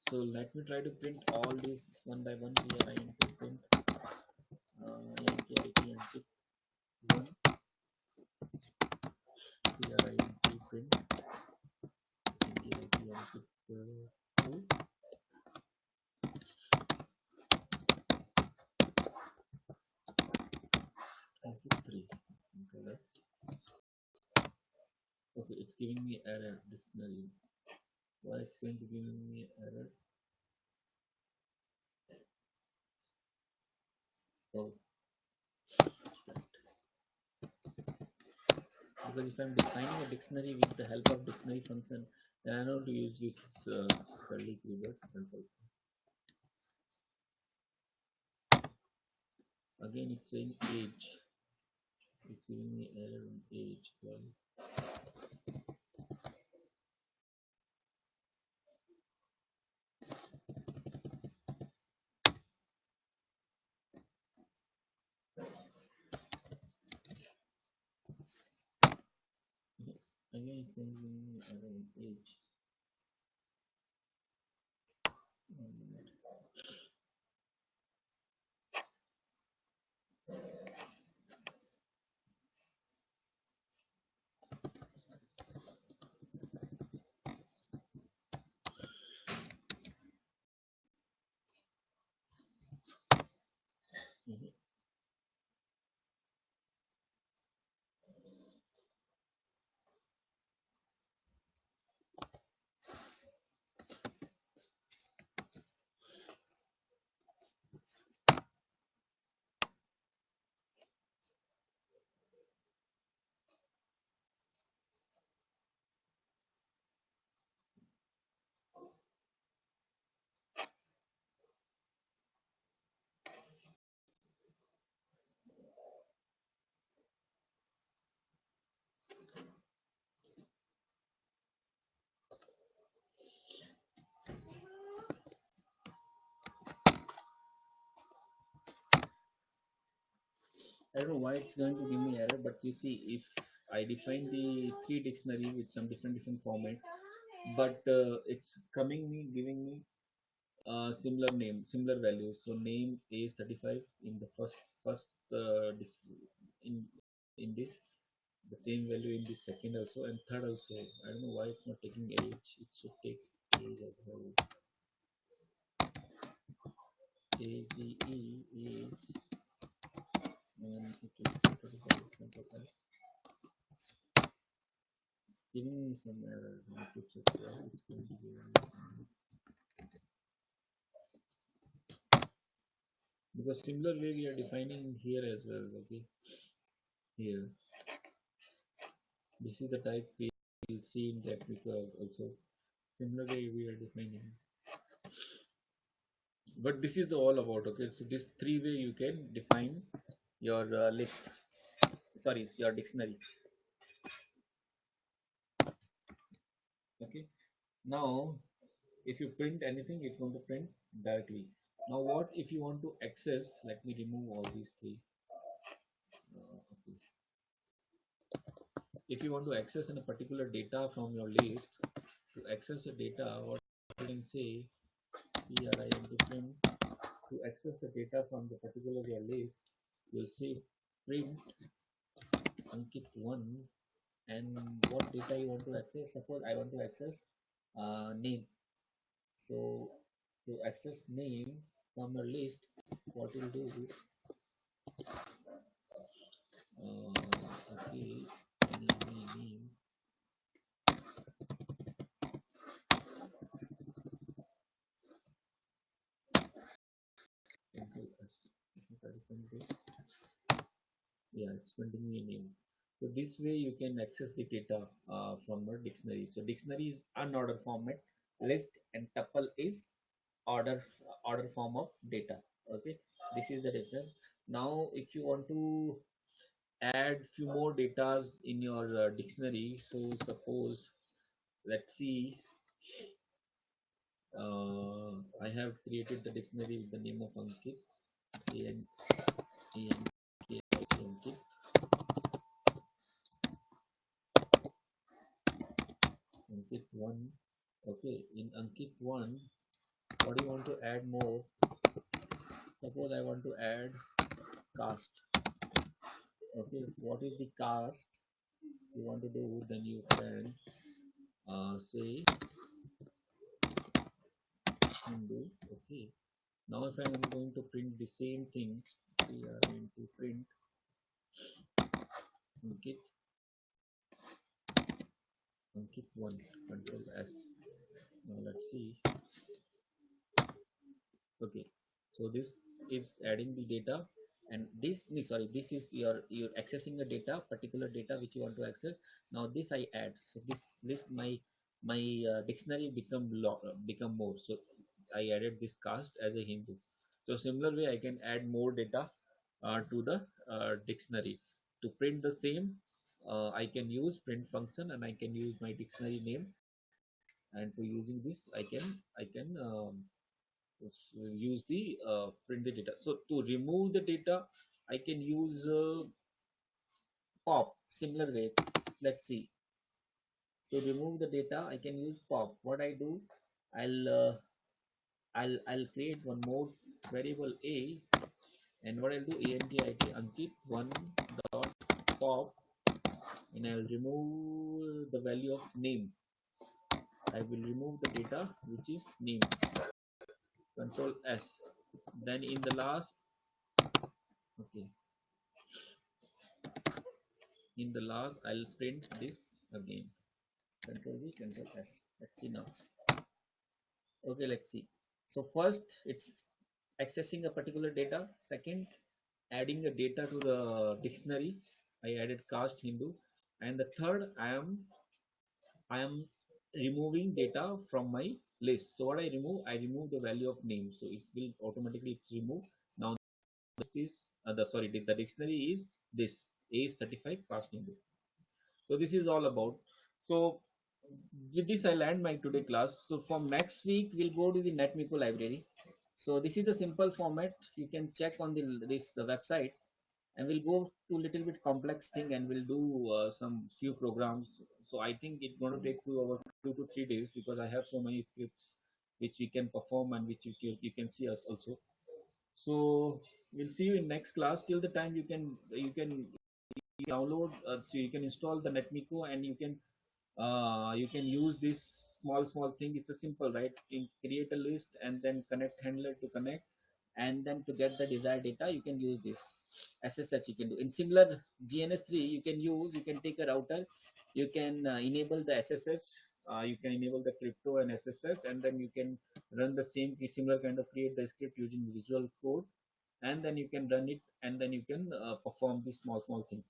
So let me try to print all these one by one. Here I am to print NKIT and tip 1. Here I am to print NKIT and tip 2 and tip 3. Control S. Okay, it's giving me error dictionary. Why it's going to give me error? Oh, because if I'm defining a dictionary with the help of dictionary function, then I know to use this curly keyword. Again, it's saying age. It's giving me error on age. Again, it's going to give me error on age. 1 minute. I don't know why it's going to give me error, but you see, if I define the 3 dictionary with some different format, but it's giving me similar name, similar values. So name is 35 in the first in in this, the same value in the second also, and third also. I don't know why it's not taking age. It should take age as well. AZE is and it is 35. Giving me some error. I have to check why it's going to give me. Because similar way we are defining here as well. Okay, here this is the type we will see in technical also. Similar way we are defining. But this is the all about. Okay, so this 3 way you can define your list. Sorry, your dictionary. Okay. Now, if you print anything, it's going to print directly. Now, what if you want to access? Let me remove all these 3. Okay. If you want to access a particular data from your list, to access the data, what you can say, here I am to print. To access the data from the particular your list, you'll say print Ankit 1, and what data you want to access. Suppose I want to access name. So to access name from your list, what you'll do is okay, any name. Control S. Yeah, it's printing me a name. So this way you can access the data from a dictionary. So dictionary is unordered format, list, and tuple is order order form of data. Okay, this is the difference. Now if you want to add few more datas in your dictionary, so suppose, let's see, I have created the dictionary with the name of Ankit, Ankit. Ankit 1. Okay, in Ankit 1, what do you want to add more? Suppose I want to add caste. Okay, what is the caste you want to do? Then you can say Hindu. Okay, now if I'm going to print the same thing, we are going to print Ankit, Ankit 1, Control S. Now let's see. Okay, so this is adding the data, and this sorry, this is you're accessing a data, particular data which you want to access. Now this I add, so this list my dictionary become more. So I added this caste as a Hindu. So similar way I can add more data to the dictionary. To print the same, I can use print function, and I can use my dictionary name, and to using this I can use the print the data. So to remove the data, I can use pop. Similar way, let's see. To remove the data, I can use pop. What I do, I'll uh, I'll create one more variable a, and what I'll do, Ankit 1 dot pop, and I'll remove the value of name. I will remove the data which is name. Control S. Then in the last, okay, in the last I'll print this again. Control V, Control S. Let's see now. Okay, let's see. So first, it's accessing a particular data. Second, adding the data to the dictionary. I added caste Hindu, and the third, I am removing data from my list. So what I remove the value of name. So it will automatically it's removed. Now this is the dictionary is this age 35 caste Hindu. So this is all about. So with this I'll end my today class. So from next week we'll go to the NetMiko library. So this is the simple format. You can check on the website, and we'll go to a little bit complex thing, and we'll do some few programs. So I think it's going to take 2 hours, 2 to 3 days, because I have so many scripts which we can perform, and which you can see us also. So we'll see you in next class. Till the time you can download, so you can install the NetMiko, and you can use this small thing. It's a simple, right? You can create a list and then connect handler to connect, and then to get the desired data you can use this SSH. You can do in similar GNS3. You can take a router, you can enable the SSH, you can enable the crypto and SSH, and then you can run the same similar kind of create the script using visual code, and then you can run it, and then you can perform these small things.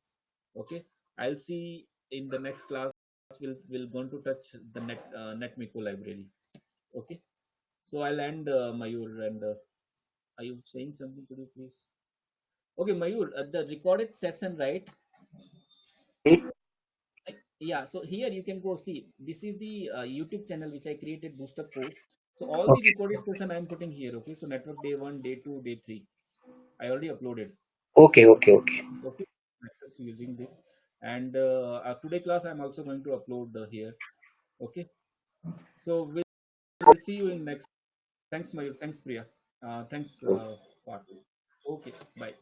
Okay, I'll see in the next class. We'll going to touch the NetMiko library. Okay, so I'll end, Mayur, and are you saying something? Could you please? Okay, Mayur, the recorded session, right? Yeah, so here you can go see. This is the YouTube channel which I created, Boostup course. So all the Okay, recorded session I'm putting here. Okay, so network day 1, day 2, day 3. I already uploaded. okay, okay, okay. Okay, access using this. And today class I'm also going to upload here. Okay, so we'll see you in next. Thanks, Mayur. Thanks, Priya. Thanks, Part. Okay, bye.